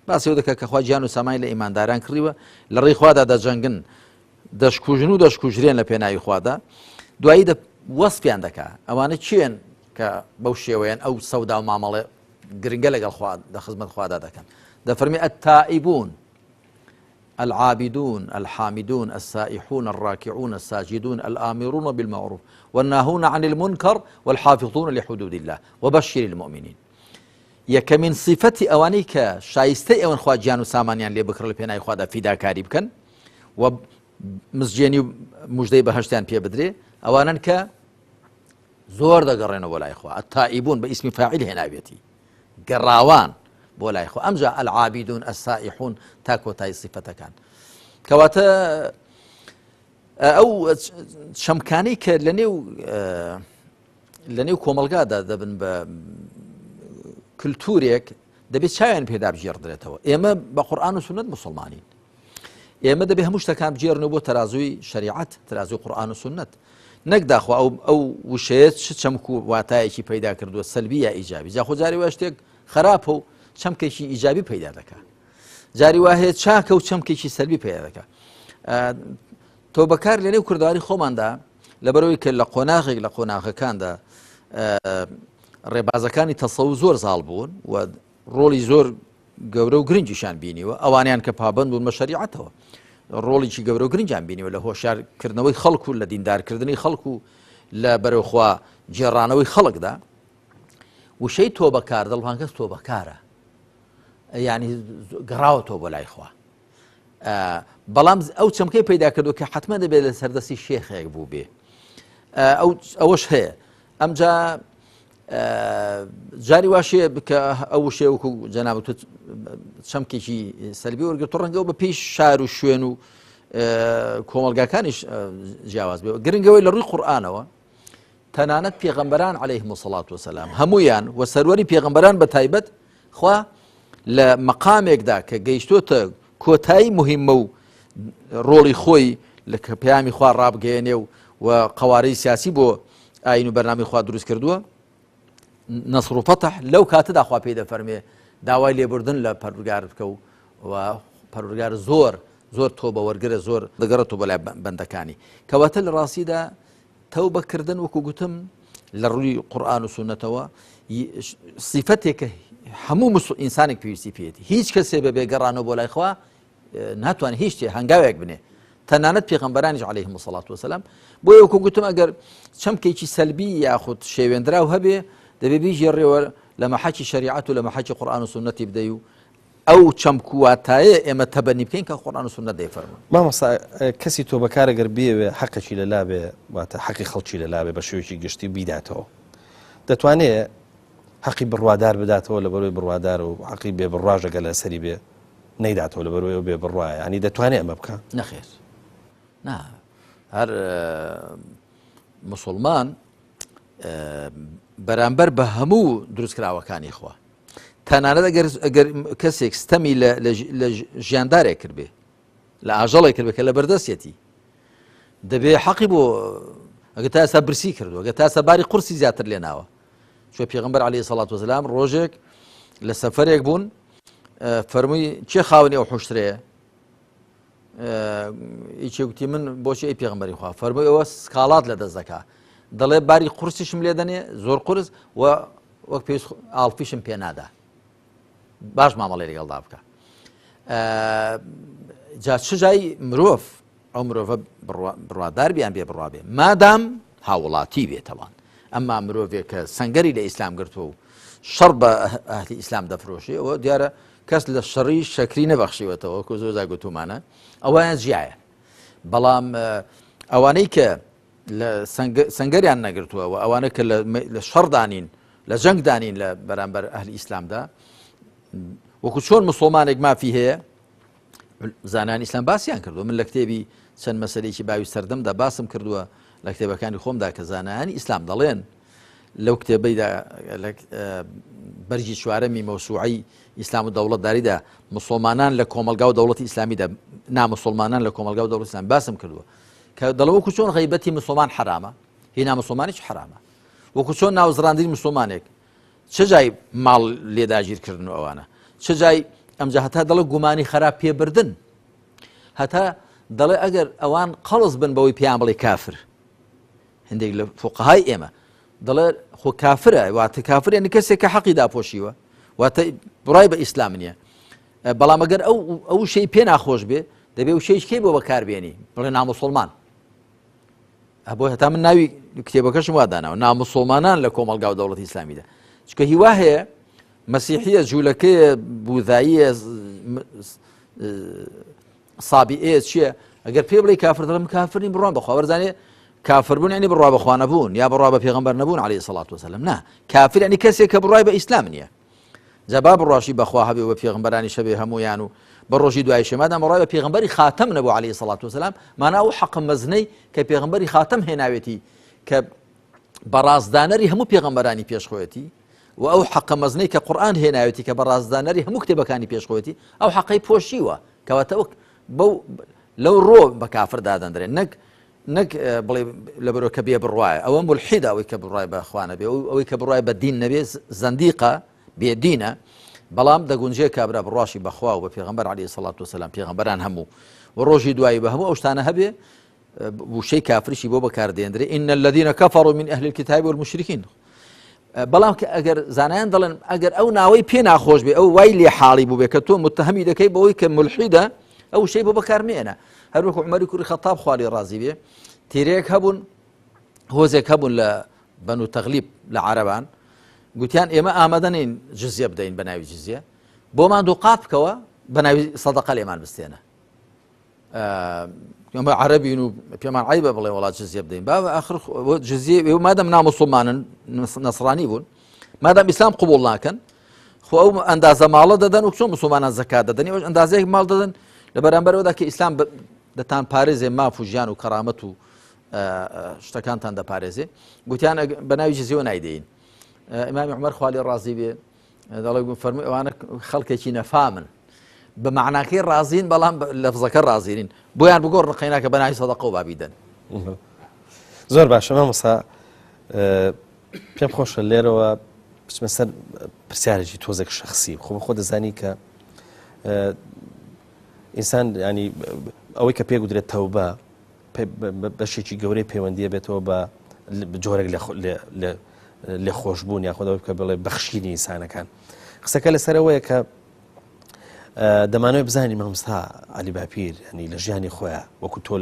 باسی ئەو دەکات کە خوا گیان و سامانی لە ئیمانداران کڕیوە، لە ڕێی خوادا دەجەنگن، دەشکوژن و دەشکوژرێن لە پێناوی خوادا، دوایی وەسفیان دەکات ئەوانە چێن کە بەو شێوەیەن ئەو سەودا و مامەڵێ گرنگە لەگەڵ خوا لە خزمەت خوادا دەکەن. دەفەرمێ التائبون العابدون الحامدون السائحون الراكعون الساجدون الآمرون بالمعروف والناهون عن المنكر والحافظون لحدود الله وبشر المؤمنين. یەکەمین صفەتی ئەوانەی کە شایستەی ئەوەن خوا گیان و سامانیان لێ بکڕ لە پێناوی خوادا فیداکاری بکەن و مزجێنی و موژدەی بەهەشتیان پێ بدرێ، ئەوانن کە زۆر دەگەڕێنەوە بۆ لای خوا. التائبون بە ئیسمی فاعیل هێناوێتی، گەڕاوان بۆ لای خوا. ئەمجا العابدون السائحون تا کۆتایی صفەتەکان. کەواتە ئەو شەمکانەی کە لە نێو کۆمەلگادا دەبن بە کللتورێک دەبێت چاویان پێدا بژێڕدرێتەوە. ئێمە بە قورئان و سونەت موسڵمانین، ئێمە دەبێت هەموو شتەکان بجێڕنەوە بۆ تەرازوی شەریعەت، تەرازوی قورئان و سونەت. نەک داخوا ئەو وشەیە چەمک و واتایەکی پەیدا کردووە سەلبی یا ئیجابی. جا خۆ جاری وا شتێک خراپە و چەمکێکی ئیجابی پەیدا دەکات، جاری وا هەیە چاکە و چەمکێکی سەلبی پەیدا دەکات. تۆبەکار لە نێو کوردەواری خۆماندا لەبەرەوەی کە لە قۆناغێک لە قۆناغەکاندا ڕێبازەکانی تەسەووف زۆر زاڵ بوون و ڕۆڵی زۆر گەورە و گرنگیشان بینیوە، ئەوانیان کە پابند بوون بە شەریعەتەوە ڕۆڵێکی گەورە و گرنگیان بینیوە لە هۆشیارکردنەوەی خەڵک و لە دیندارکردنی خەڵک و لە بەرەوخوا جێڕانەوەی خەڵکدا. وشەی تۆبەکار دڵبان کەس تۆبەکارە، یعنی گەڕاوەتەوە بۆ لای خوا، بەڵام ئەو چەمکەی پەیدا کردو کە حتممە دەبێت لە سەردەستی شێخێک بوو بێ. ئەوەش هەیە. ئەمجا جاری واشەیە بکە ئەو شێوەکو جەنابەت چەمکێکی سەلبی وەرگرتو ڕەنگەوە بە پێی شار و شوێن و کۆمەلگاکانیش جیاواز بێ. گرنگەوەی لە ڕووی قورئانەوە تەنانەت پێغەمبەران عەلەیهیم السەڵات وەسەلام هەموویان و سەروەری پێغەمبەران بە تایبەت خوا لە مەقامێکدا کە گەیشتۆتە کۆتایی مهمە و ڕۆڵی خۆی لە کە پەیامی خوا ڕابگەیەنێ و قەوارەی سیاسی بۆ ئاین و بەرنامەی خوا دروست کردووە، نەسڕ و فەتح لەو کاتەدا خوا پێی دەفەرمێ داوای لێبوردن لە پەروەردگار بکە و پەروەردگار زۆر زۆر تۆبە وەرگرە، زۆر دەگەڕێتەوە بەلای بەندەکانی. کەواتە لە ڕاستیدا تەوبەکردن وەکو گوتم لە ڕووی قورآن و سونەتەوە صفەتێکە هەموو ئینسانێک پێویستی پێێتی هیچ کەسێ بە بێگەڕانەوە بۆ لای خوا ناتوانێت هیچ شتێ هەنگاوێک بنێ تەنانەت پێغەمبەرانیش عەلەیهیمو سەڵات وسەلام بۆیە وەکو گوتم ئەگەر چەمکێکی سەلبی یاخود شێوێنراو هەبێ دەبێ بیژێڕێەوە لە مەحەکی شەریعەت و لە مەحەکی قورآن و سونەتی بدەی و ئەو چەمکوواتایە ئێمە تەبەنی بکەین کە قورآن و سونەت دەیفەرمون. مامۆستا کەسی تۆ بەکارەگەر بێوێ حەقێکی لەلا بێ واتە حەقی خەڵکی لەلا بێ بە شێوەیەکی گشتی بیداتەوە دەتوانێت حەقی بڕوادار بداتەوە لە بەرەوەی بڕوادار و حەقی بێ بڕواژەگە لە سەری بێ نەیداتەوە لە بەرەوەی بێ بڕوایە ینی دەتوانێت ئەمە بکە نەخێر نا هەر مسلمان بەرامبەر بە هەموو دروستکراوەکانی خوا تەنانەت ئەگەر کەسێک ستەمی لە ژیاندارێک کرد بێ لە ئاژەڵێک کرد بێ کە لە بەردەستێتی دەبێ حەقی بۆ ئەگە تا ئێستا برسی کردو ئەگە تا ئێستا باری قورسی زیاتر لێناوە چۆ پێغەمبەر عەلەیهی سەڵات وەسەلام ڕۆژێک لە سەفەرێک بوون فەرمووی چێ خاوەنی ئەو حوشترەیە هیچی گوتی من بۆچی ئەی پێغەمبەری خوا فەرمووی ئەوە سکاڵات لە دەست دەکا دەڵێ باری قورسیشم لێ دەنێ زۆر قورس و وەک پێویست ئاڵفیشم پێ نادا باش مامەڵێ لەگەڵدا بکە جا چ جای مرۆڤ ئەو مرۆڤە بڕوادار بیان بێ بڕوا بێ مادام هاوڵاتی بێتەوان ئەمما مرۆڤێک کە سەنگەری لە ئیسلام گرتووە و شەڕ بە ئەهلی ئیسلام دەفرۆشی ئەوە دیارە کەس لە شەڕی شەکری نەبەخشیوەتەوە وەکو زۆر جار گوتومانە ئەوەیان جیایە بەڵام ئەوانەی کە لە سەنگەریان نەگرتووە و ئەوانە کە لە شەڕدانین لە جەنگدانین لە بەرامبەر ئەهلی ئیسلامدا وەکو چۆن مسڵمانێک مافی هەیە زانانی ئیسلام باسییان کردووە من لە کتێبی چەند مەسەلەیەکی باوی سەردەمدا باسم کردووە لە کتێبەکانی خۆمدا کە زانایانی ئیسلام دەڵێن لەو کتێبەیدا بەرجی چوارەمی مەوسوعەی ئیسلام و دەوڵەتداریدا مسڵمانان لە کۆمەلگا و دەوڵەتی ئیسلامیدا نامسڵمانان لە کۆمەلگا و دەوڵەتی ئیسلامی باسم کردووە کە دەڵێ وەکو چۆن غەیبەتی مسڵمان حرامە هی نامسڵمانیش حرامە وەکو چۆن ناوزڕاندنی مسڵمانێک چ جای ماڵ لێداگیرکردن و ئەوانە چ جای ئەمجا هەتا دەڵێ گومانی خراپ پێبردن هەتا دەڵێ ئەگەر ئەوان قەڵز بن بەوەی پێیان بڵێ کافر هەندێک لە فوقەهای ئێمە دەڵێ خۆ کافرە واتە کافر یعنی کەسێک کە حەقی داپۆشیوە واتە بڕای بە ئیسلام نییە بەڵام ئەگەر ئەو شەی پێ ناخۆش بێ دەبێ و شەیش کێ بۆ بەکاربێنی بڵێ نامسڵمان بۆ هەتا من ناوی کتێبەکەشم وا داناوە نامسڵمانان لە کۆمەلگا و دەوڵەتی ئیسلامیدا چکە هیوا هەیە مەسیحیە جوولەکەیە بوذاییە سابیئەیە چییە ئەگەر پێ بڵێ کافر دەڵێم کافرین بڕوان بەخوا وەرزانێ کافر بوون یعنی بڕوا بەخوا نەبوون یا بڕوا بە پێغەمبەر نەبوون عەلەیهی سەڵات وسەلام نا کافر یعنی کەسێک کە بڕوای بە ئیسلام نییە جا با بڕواشی بەخوا هەبێ و بە پێغەمبەرانی شەبێ هەمویان و بە ڕۆژی دوای شەمادا بڕوای بە پێغەمبەری خاتەم نەبوو عەلەیهی سەڵات وسەلام مانا ئەو حەق مەزنەی کە پێغەمبەری خاتەم هێناوێتی کە بەڕازدانەری هەموو پێغەمبەرانی پێشخۆیەتی و ئەو حەقە مەزنەی کە قورئان هێناوێتی کە بەڕازدانەری هەموو کتێبەکانی پێشخۆیەتی ئەو حەقەی پۆشیوە کەواتە بەو لەو ڕۆ بە کافر دادەندرێن نەک بڵێ لەبەرەوە کە بێ بڕوایە ئەوە مولحیدە ئەوەی کە بڕوای بە خوا نەبێ ئەوەی کە بڕوای بە دین نەبێ زەندیقە بێدینە بەڵام دەگونجێ کابرا بڕواشی بەخوا و بە پێغەمبەر عەلەیهی سەڵات وسەلام پێغەمبەران هەموو و ڕۆژی دوایی بە هەموو ئەو شتانە هەبێ وشەی کافریشی بۆ بەکاردێنرێ ئین الذین کەفەڕوا من ئەهلی الکتاب والمشرکین بەڵام کە ئەگەر زانایان دەڵێن ئەگەر ئەو ناوەی پێ ناخۆش بێ ئەو وای لێ حاڵی بوو بێ کە تۆ متهەمی دەکەی بەوەی کە مولحیدە ئەو شەی بۆ بەکارمێنە هەروەکو عومەری کوڕی خەتاب خوا لێ ڕازی بێ تیرەیەک هەبوون هۆزێک هەبوون لە بەنو تەغلیب لە عەرەبان گوتیان ئێمە ئامادەنین جزیە بدەین بە ناوی جزیە بۆمان دوو قات بکەوە بە ناوی سەدەقە لێمان بستێنە ئێمە عەرەبین و پێمان عەیبە بڵێ وڵات جزیە بدەین با ئاخر جزیە مادەم نامسڵمانن نەسڕانی بوون مادام ئیسلام قبوڵ ناکەن خۆ ئەو ئەندازە ماڵە دەدەن و چۆن مسڵمانان زەکات دەدەن ئەوەش ئەندازەیەک ماڵ دەدەن لە بەرامبەرەوەدا کە ئیسلام دەتان پارێزێ ماف و ژیان و کەرامەت و شتەکانتان دەپارێزێ گوتیان بە ناوی جزیەوە نایدەین ئیمامی عومەر خوا لێ ڕازی بێ دەڵێ فەرمووی ئەوانە خەڵکێکی نەفامن بە معناکەی ڕازین بەڵام لەفزەکە ڕازینین بۆیان بگۆڕ ڕقیناکە بە ناوی سەدەقە و بابیدەن زۆر باشە مامۆستا پێم خۆشە لێرەوە بچمە سەر پرسیارێکی تۆزێک شەخسی خۆ بە خۆ دەزانی کە ئینسان ینی ئەوەی کە پێگوترێت تەوبە بەشێکی گەورەی پەیوەندیە بێتەوە بە جۆرێک لێ خۆشببوون یاخۆدەوەی بکە بڵێ بەخشینی ئینسانەکان. قسەکە لەسەرەوەیە کە دەمانەوەی بزانین مامۆستا عەلی باپیر ینی لە ژیانی خۆیان وەکو تۆ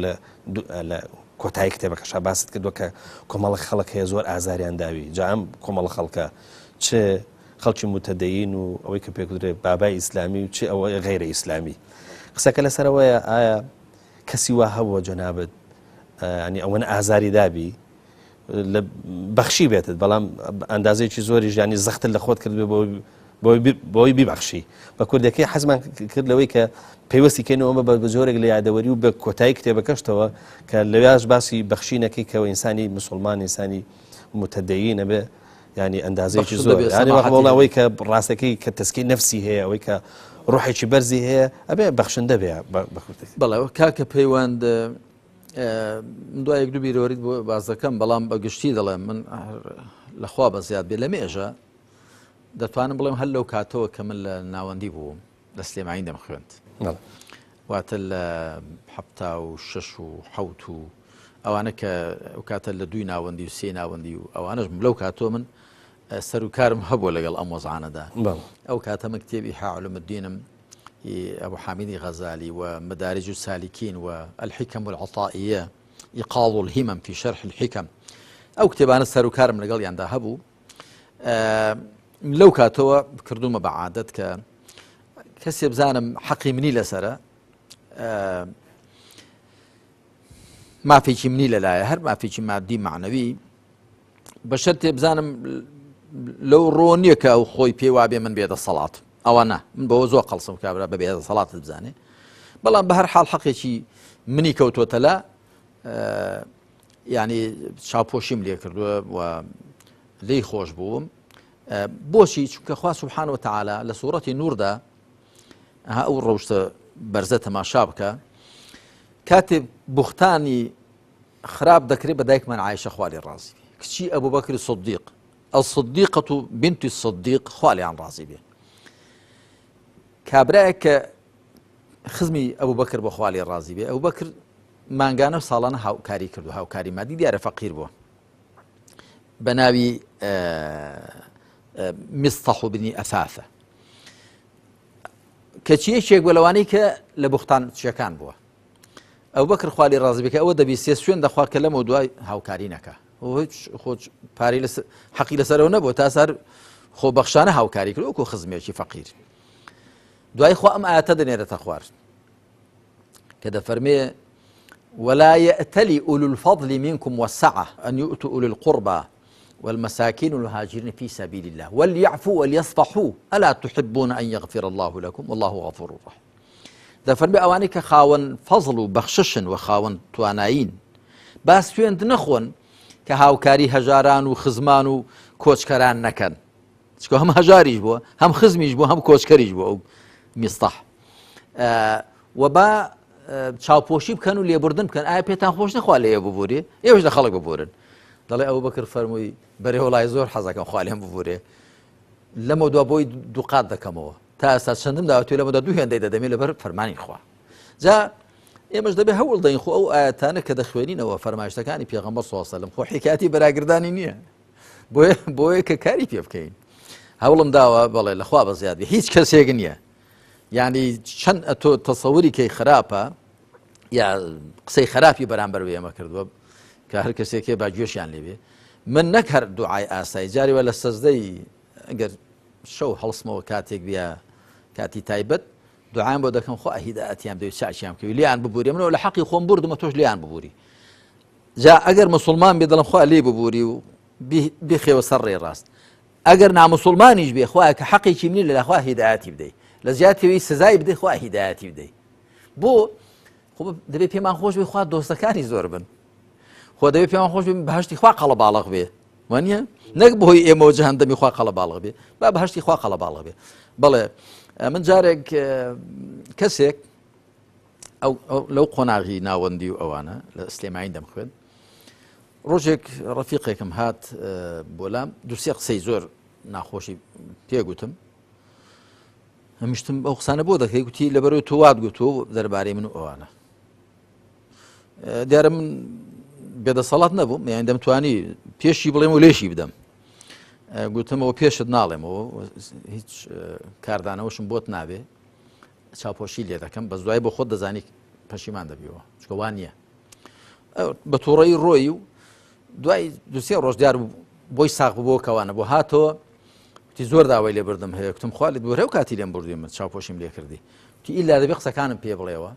لە کۆتایی کتێبەکەشا باست کردووە کە کۆمەڵە خەڵک هەیە زۆر ئازاریان داوی جا ئەم کۆمەڵە خەڵکە چ خەڵکی متەدەین و ئەوەی کە پێکدرێت بابای ئیسلامی و چ ئەوەی غەیرە ئیسلامی. قسەکە لەسەرەوەیە ئایا کەسی وا هەبووە جەنابەت ینی ئەوەنە ئازاری دابی لە بەخشی بێتت بەڵام ئەندازەیەکی زۆری ژیانی زەختت لە خۆت کرد بۆی بیبەخشی بە کوردەکەی حەزمان کرد لەوەی کە پێوەستی کەینەوە بە جۆرێک لە یادەوەری و بە کۆتایی کتێبەکەشتەوە کە لەوێش باسی بەخشینەکەی کەەوە ئینسانی مسلمان ئینسانی متەدەیی نەبێ ینی ئەندازەیەکی زۆر وڵاوەی کە ڕاستەکەی کە تەسکی نەفسی هەیە ئەوەی کە ڕوحێکی بەرزی هەیە ئەبێ بەخشندە بێ بەڵێ کاکە پەیوەند دوای یەک دوو بیرۆریت بۆ باز دەکەم بەڵام بە گشتی دەڵێم من لەخوا بە زیاد بێ لە مێژە دەتوانم بڵێم هەر لەو کاتەوە کە من لە ناوەندی بووم لە سلێمانی دەم خوێند واتە لە 76 و 7 و ئەوانە کە ئەو کاتە لە 2 ناوەندی و 3 ناوەندی و ئەوانەش لەو کاتۆ من سەرکارم هەبووە لەگەڵ ئەم وەزعانەدا ئەو کاتەمە کتێبی حاعلوم الدینم أبو حامد غزالي ومدارج السالكين والحكم العطائية إيقاظ الهمم في شرح الحكم أو كتابان السروكار من قال يعني هبو لو كاتوا كردوما بعادتك كسي بزانم حقي مني لسرة ما في شيء مني لا هر ما في شيء مادي معنوي بشرت بزانم لو رونيك أو خوي بيوابي من بيد الصلاة أو أنا من بوزو قلصم كابرا ببيع صلاة البزاني بلان بهر حال حقيقي مني كوتوتلا يعني شابوشيم لي كردو و لي خوش بوم بوشي كخوا سبحانه وتعالى لسورة نور دا ها أول روشت برزتها ما شابكة كاتب بختاني خراب ذكري بدايك من عائشة خوالي الرازي كشي أبو بكر الصديق الصديقة بنت الصديق خوالي عن رازي بيه كابراك خزمي أبو بكر بخوالي الرازي بيه أبو بكر مانگانە ساڵانە هاوکاری کردو هاوکاری مادی دیارە فەقیر بووە بەناوی مستەح بنی ئەثاثە کە چیەکێک بۆ لەوانەی کە لە بوختان چیەکان بووە ئەو بەکر خوالی ڕازی بکە ئەوە دەبی سێ سوێن دەخوا کە لەمە دوای هاوکاری نەکە خۆ پارەی حەقی لەسەرەوە نەبووە تا سەر خۆبەخشانە هاوکاری کرد وەکو خزمێکی فەقیر دوای خوا ئەم ئاەتە دەنێرێتە خوار کە دەفەرمێ ولا يأتلي أولو الفضل منكم والسعة أن يؤتوا أولي القربى والمساكين والمهاجرين في سبيل الله وليعفوا وليصفحوا ألا تحبون أن يغفر الله لكم والله غفور رحيم دەفەرمێ ئەوانەی کە خاوەن فەزڵ و بەخششن و خاوەن تواناین با سوێند نەخۆن کە هاوکاری هەژاران و خزمان و کۆچکەران نەکەن چکە هەم هەژاریش بووە هەم خزمیش بووە هەم کۆچکەریش بووە ئەو میستەح و با چاوپۆشی بکەن و لێبوردن بکەن ئایا پێتان خۆش نەخوا لێ ببوورێ ئێوەش لە خەڵک ببورن دەڵێ ئەو بەکر فەرمووی بەرێوەڵای زۆر حەزەکەم خوا لێم ببوورێ لەمە دوا بۆی دووقات دەکەمەوە تا ئێستا چەندم داوەتوێ لەمەدا دوو هێندەی دەدەمێ لەبەر فەرمانی خوا جا ئێمەش دەبێ هەوڵ دەین خۆ ئەو ئاەتانە کە دەخوێنینەوە فەرمایشتەکانی پێغەمبەر صلی الله علیه و سلم خۆ حکایەتی بەراگردانی نییە بۆیە کە کاری پێ بکەین هەوڵم داوە بەڵێ لەخوا بە زیاد هیچ کەسێک نییە یعنی چەند تۆ تەسەووری کەی خراپە یا قسەی خراپی بەرامبەر ئێمە کردووە کە هەر کەسێکێ باگوێشیان لێبێ من نەک هەر دوعای ئاسایی جاریوە لە سەزدەی ئەگەر شەو هەڵسمەوە کاتێک بیا کاتی تایبەت دوعایم بۆ دەکەم خوا هیدایەتیان بدەیت چاچیان بکەوی لیان ببووری منەوە لە حەقی خۆم بوردمە تۆش لیان ببووری جا ئەگەر مسلمان بێ دڵم خوا لێ ببووری و بخێوە سەر ڕێ ڕاست ئەگەر نامسلمانیش بێ خوا کە حەقێکی منی لە خوا هیدایەتی بدەیت لە زیاتەوەی سزای بدەیت خوا هیدایەتی بدەیت بۆ خۆ دەبێت پێمان خۆش بێ خوا دۆستەکانی زۆر بن خۆ دەبێت پێمان خۆش بێ بەهەشتی خوا قەڵە باڵغ بێ وانە نەک بۆی ئێمەوە جەهەندەمی خوا قەڵە باڵغ بێ با بەهەشتی خوا قەڵە باڵغ بێ بەڵێ من جارێک کەسێک ئەو لەو قۆناغی ناوەندی و ئەوانە لە سلێمانی دەمخوێن ڕۆژێک ڕەفیقێکم هات بۆ لام دووسێ قسەی زۆر ناخۆشی پێگوتم هەمیشتم ئەو قسانە بۆ دەکەی گوتی لەبەرەوەی تۆ وات گوتۆ دەربارەی من و ئەوانە دیارە من بێدەسەڵات نەبووم یان دەمتوانی پێشی بڵێم و لێشی بدەم گوتمەوە پێشت ناڵێمەوە هیچ کاردانەوەشم بۆت نابێ چاپۆشی لێ دەکەم بە دوای بۆ خۆت دەزانی پەشیمان دەبیەوە چکەوان نییە بە تووڕەی ڕۆی و دوای دوسێ ڕۆژ دیار بۆی ساغ بوو کەوانە بۆ هاتەوە تی زۆر داوای لێ بردم هەیە کتم خاڵت بۆرە و کاتی لێم بردیمە چاپۆشیم لێ کردی تی ئیلا دەبێ قسەکانم پێ بڵێەوە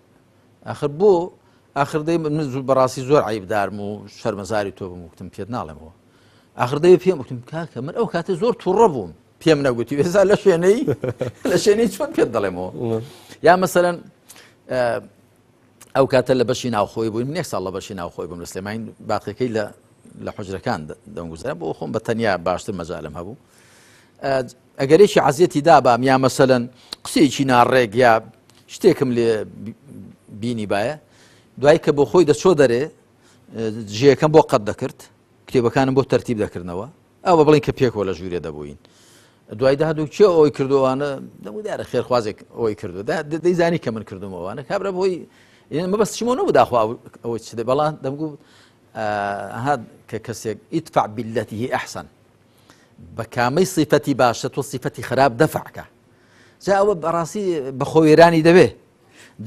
آخر بۆ آخر دەی بەڕاستی زۆر عیبدارم و شەرمەزاری تۆ بم وتم پێت ناڵێمەوە آخر دەی پێم وتم کاکە من ئەو کاتە زۆر تووڕە بووم پێم نەگوتی ێستا لە شوێنەی لە شوێنەی چۆن پێت دەڵێمەوە یا مەسەلەن ئەو کاتە لە بەشی ناوخۆی بووین من 1 ساڵ لە بەشی ناوخۆی بووم لە سلێمانی باقیەکەی لە حوجرەکان دەمگوزارم بۆ خۆم بە تەنیا باشتر مەجالم هەبوو ئەگەرێکی عەزیەتی دابام یا مەسەلەن قسەیەکی ناڕێک یا شتێکم لێ بینی باە دوای کە بۆ خۆی دەچۆ دەرێ ژێەکەم بۆ قەت دەکرد کتێبەکانم بۆ تەرتیب دەکردنەوە ئەوە بڵین کە پێکەوە لە ژوورێ دەبووین دوای داهاتوو چێ ئەوی کردووانە دەمودارە خێرخوازێک ئەوەی کردو دەیزانی کە من کردومەوەوانە کابرا بۆی مەبەستیمەوە نەبوو داخوا ئەوەی چ بەڵام دەمگو هات کە کەسێک ئیدفع بالەتی هی ئەحسن بە کامەی صیفەتی باشە تۆ صیفەتی خراپ دەفعکە جا ئەوە بەڕاستی بە خۆوێرانی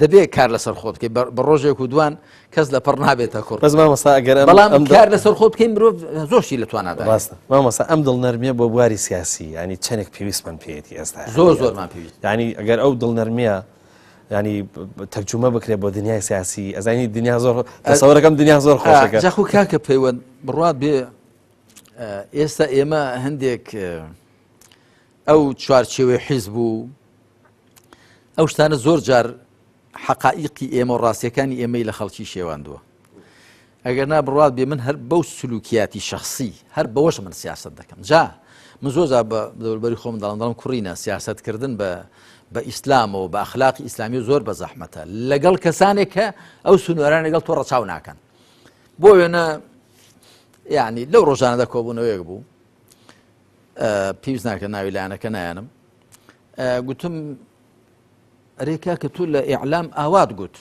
دەبێ کار لەسەر خۆت بکەی بە ڕۆژێک و دوان کەس لە پڕ نابێتە کوڕ بەس مامۆستا ئەگەر بەڵام کار لەسەر خۆت بکەین مرۆڤ زۆرشی لە توانادا ڕاستە مامۆستا ئەم دڵنەرمیە بۆ بواری سیاسی ینی چەندێک پێویستمان پێێتی ئێستا زۆرمان پێویست ینی ئەگەر ئەو دڵنەرمیە ینی تەرجمە بکرێت بۆ دنیای سیاسی ئەزانی دنیا زۆر تەسەوەرەکەم دنیا زۆر خۆشەکە جاخو کاکە پەیوەند بڕات بێ ئێستا ئێمە هەندێک ئەو چوارچێوەی حیزب و ئەو شتانە زۆر جار حقائقی ئێمە و ڕاستیەکانی ئێمەی لە خەڵکی شێواندووە ئەگەر نا بڕات بێ من هەر بەو سلوکیاتی شخصی هەر بەوەش من سیاست دەکەم جا من زۆر بە دەوروبەری خۆم دەڵم کوڕینە سیاستکردن بە ئیسلام و بە ئەخلاقی ئیسلامی زۆر بە زەحمەتە لەگەڵ کەسانێک کە ئەو سنووەران لەگەڵ تۆ ڕەچاو ناکەن بۆ وێنە یعنی لەو ڕۆژانەدا کۆبوونەوەیەک بوو پێویست ناکە ناوی لایەنەکە نایەنم گوتم ڕێکا کە تو لە ئیعلام ئاوات گوت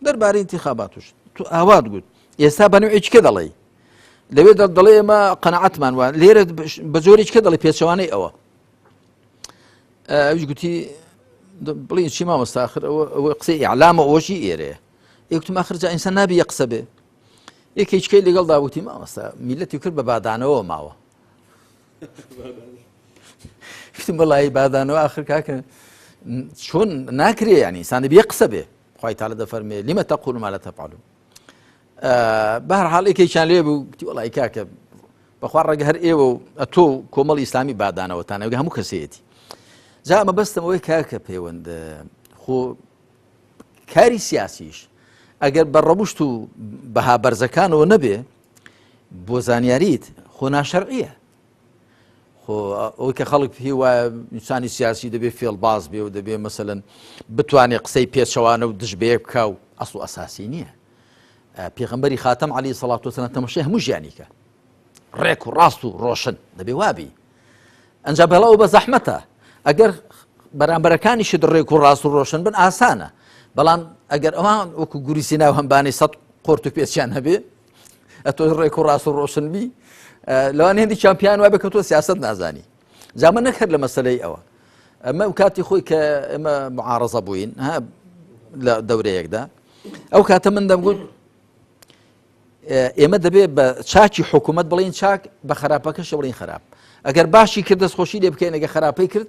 دەربارەی انتخاباتوش تو ئاوات گوت ئێستا بە نوعیچکە دەڵێ لەوێ دەڵێ ئێمە قەنەعەتمان وان لێرە بە زۆریچکە دەڵێ پێچەوانەی ئەوە ئەوش گوتی بڵین چی مامۆستا ئاخر ئەوە قسەی ئیعلامە ئەوەشی ئێرەیە یەکتم ئاخر جا ئینسان نابی یە قسە بێ یەکێچکەی لەگەڵ داوتی مامۆستا میلەتی کرد بە بادانەوە ماوە گوتم وەڵی بادانەوە ئاخر کاکە چۆن ناکرێ ینی ئینسان دەبێ قسە بێ خوای تاالە دەفەرمێ لیمە تەقولون ما لا تەفعلون بەهەرحاڵ یەکێکیان لێ بوو گوتی وەڵی کاکە بەخوا ڕەگە هەر ئێوە و ئەتۆ کۆمەڵی ئیسلامی بادانەوەتانە هەموو کەسێتی جا ئەمە بەستم ئەوەی کاکە پەیوەند خۆ کاری سیاسیش ئەگەر بەڕەبشت و بەها بەرزەکانەوە نەبێ بۆ زانیاریت خۆ ناشەرعیە خۆ ئەوەی کە خەڵک پێی وایە ئینسانی سیاسی دەبێ فێڵباز بێ و دەبێ مەسەلەن بتوانێت قسەی پێچەوانە و دژ بەیەک بکە و ئەسڵ ئەساسی نییە پێغەمبەری خاتەم عەلەیهی سەڵات وەسەلام تەماشای هەموو ژیانیکە ڕێک و ڕاست و ڕۆشن دەبێ وابی ئەنجا بەڵاو بە زەحمەتە ئەگەر بەرامبەرەکانیشت ڕێک و ڕاست و ڕۆشن بن ئاسانە بەڵام ئەگەر ئەوان وەکو گوری سینا و هەمبانەی 100 قۆرت و پێچیان هەبێ ئەتۆ ڕێک و ڕاست و ڕۆشن بی لەوان هێندی چامپیان وای بە کە تۆ سیاست نازانی جامە نەکرد لە مەسەلەی ئەوە ئەمە کاتی خۆی کە ئێمە معارەزە بووین لە دەورەیەکدا ئەو کاتە من دەمگوت ئێمە دەبێت بە چاکی حکوومەت بڵین چاک بە خراپەکەش بڵین خراپ ئەگەر باشی کرد دەستخۆشی لێ بکەین ئەگە خراپەی کرد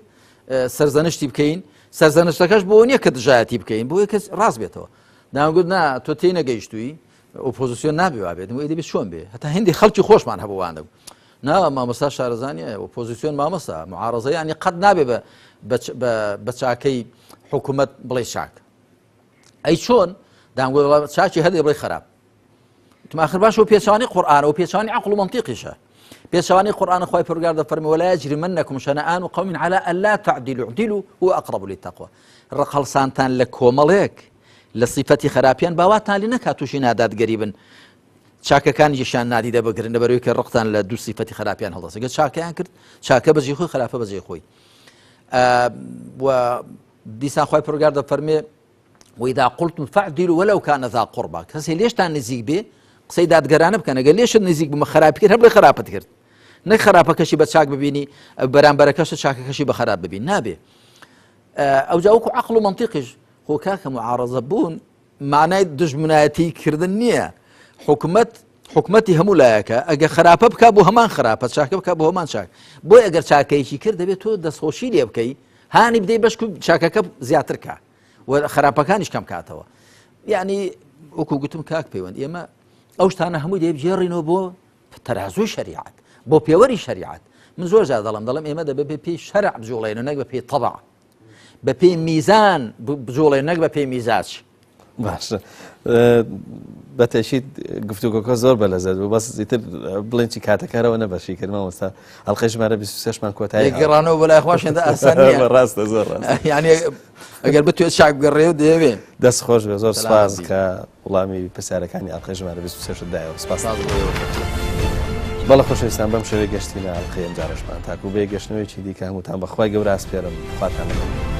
سەرزەنشتی بکەین سەرزەنشتەکەش بۆ نییە کە دژایەتی بکەین بۆ کەس ڕاست بێتەوە ناگوت نا تۆ تێی نەگەیشتووی ئۆپۆزیسیۆن نابێ وابێت دەبێت چۆن بێ هەتا هەندی خەڵکی خۆشمان هەبووان دەبوو نا مامۆستا شارەزانیە ئۆپۆزیسیۆن مامۆستا معارەزە ینی قەت نابێ بە چاکەی حکوومەت بڵێ چاک ئەی چۆن دامگوت چاکی هەردێ بڵێ خراپ آخر باش و پێچوانی قورئانە و پێچوانی عەقڵ و مەنتیقیشە پێچوانی قورئانە خوای پەروەردگار دەفەرمێ ولا يجرمنكم شنآن قوم على ألا تعدلوا اعدلوا هو أقرب للتقوى ڕقەڵسانتان لە کۆمەڵێک لە صیفەتی خراپیان باواتان لێ نەکات تووشی نادادگەری بن چاکەکانیشیان نادیدە بگرن لەبەرەوەی کە ڕقتان لە دوو صیفەتی خراپیان هەڵدەست گەر چاکەیان کرد چاکە بەجێ خۆی خراپە بەجێ خۆی و دیسان خوای پەروەردگار دەفەرمێ وإذا قلتم فاعدلوا ولو كان ذا قربى کەسێ لێشتان نزیک بێ قسەی دادگەرانە بکەن ئەگەر لێشت نزیک بمە خراپی کرد هەر بڵێ خراپەت کرد نەک خراپەکەشی بە چاک ببینی بەرامبەرەکەش چاکەکەشی بە خراپ ببین نابێ ئەو جاوەکو عەقڵ و مەنتیقیش خۆ کاکە معارەزە بوون معنای دژمنایەتی کردن نییە حکومەتی هەموو لایەکە ئەگە خراپە بکە بۆ هەمان خراپە چاکە بکە بۆ هەمان چاک بۆی ئەگەر چاکەیەکی کرد دەبێت تۆ دەستخۆشی لێ بکەی هانی بدەی بەشک و چاکەکە زیاتر کە و خراپەکانیش کەم کاتەوە یعنی وەکو گوتم کاک پەیوەند ئێمە ئەو شتانە هەمووی دەبژێڕینەوە بۆ تەرازوی شەریعەت بۆ پێوەری شەریعەت من زۆر جار دەڵێم ئێمە دەبێت بە پێی شەرع بجوڵێن و نەک بە پێی تەبع بە پێی میزان بجوڵێن نەک بە پێی میزاج باشە بەتەشید گفتوگۆکە زۆر بەلەزەت بوو بەس زیاتر بڵێنی کاتەکەرەوە نەبەشی کردمە وەستا هەڵقەی ژمارە 26مان کۆتایی گەڕانەوە بەلای خۆشێندا ئاسان نییە ڕاستە زۆر ڕاست یعنی ئەگەر بتوێت چاک بگەڕێ و دەیەوێ دەست خۆش بێ زۆر سپاس کە وڵامی پرسیارەکانی هەڵقەی ژمارە 26 دایەوە سپاس بەڵە خۆشەویستان بەم شێوەیە گەشتینە هەڵقەی ئەم جارەشمان تاکو بێ گەشتنەوەیکی دیکە هەمووتان بەخوای گەورە ئاسپێرم خواتان لەگەڵ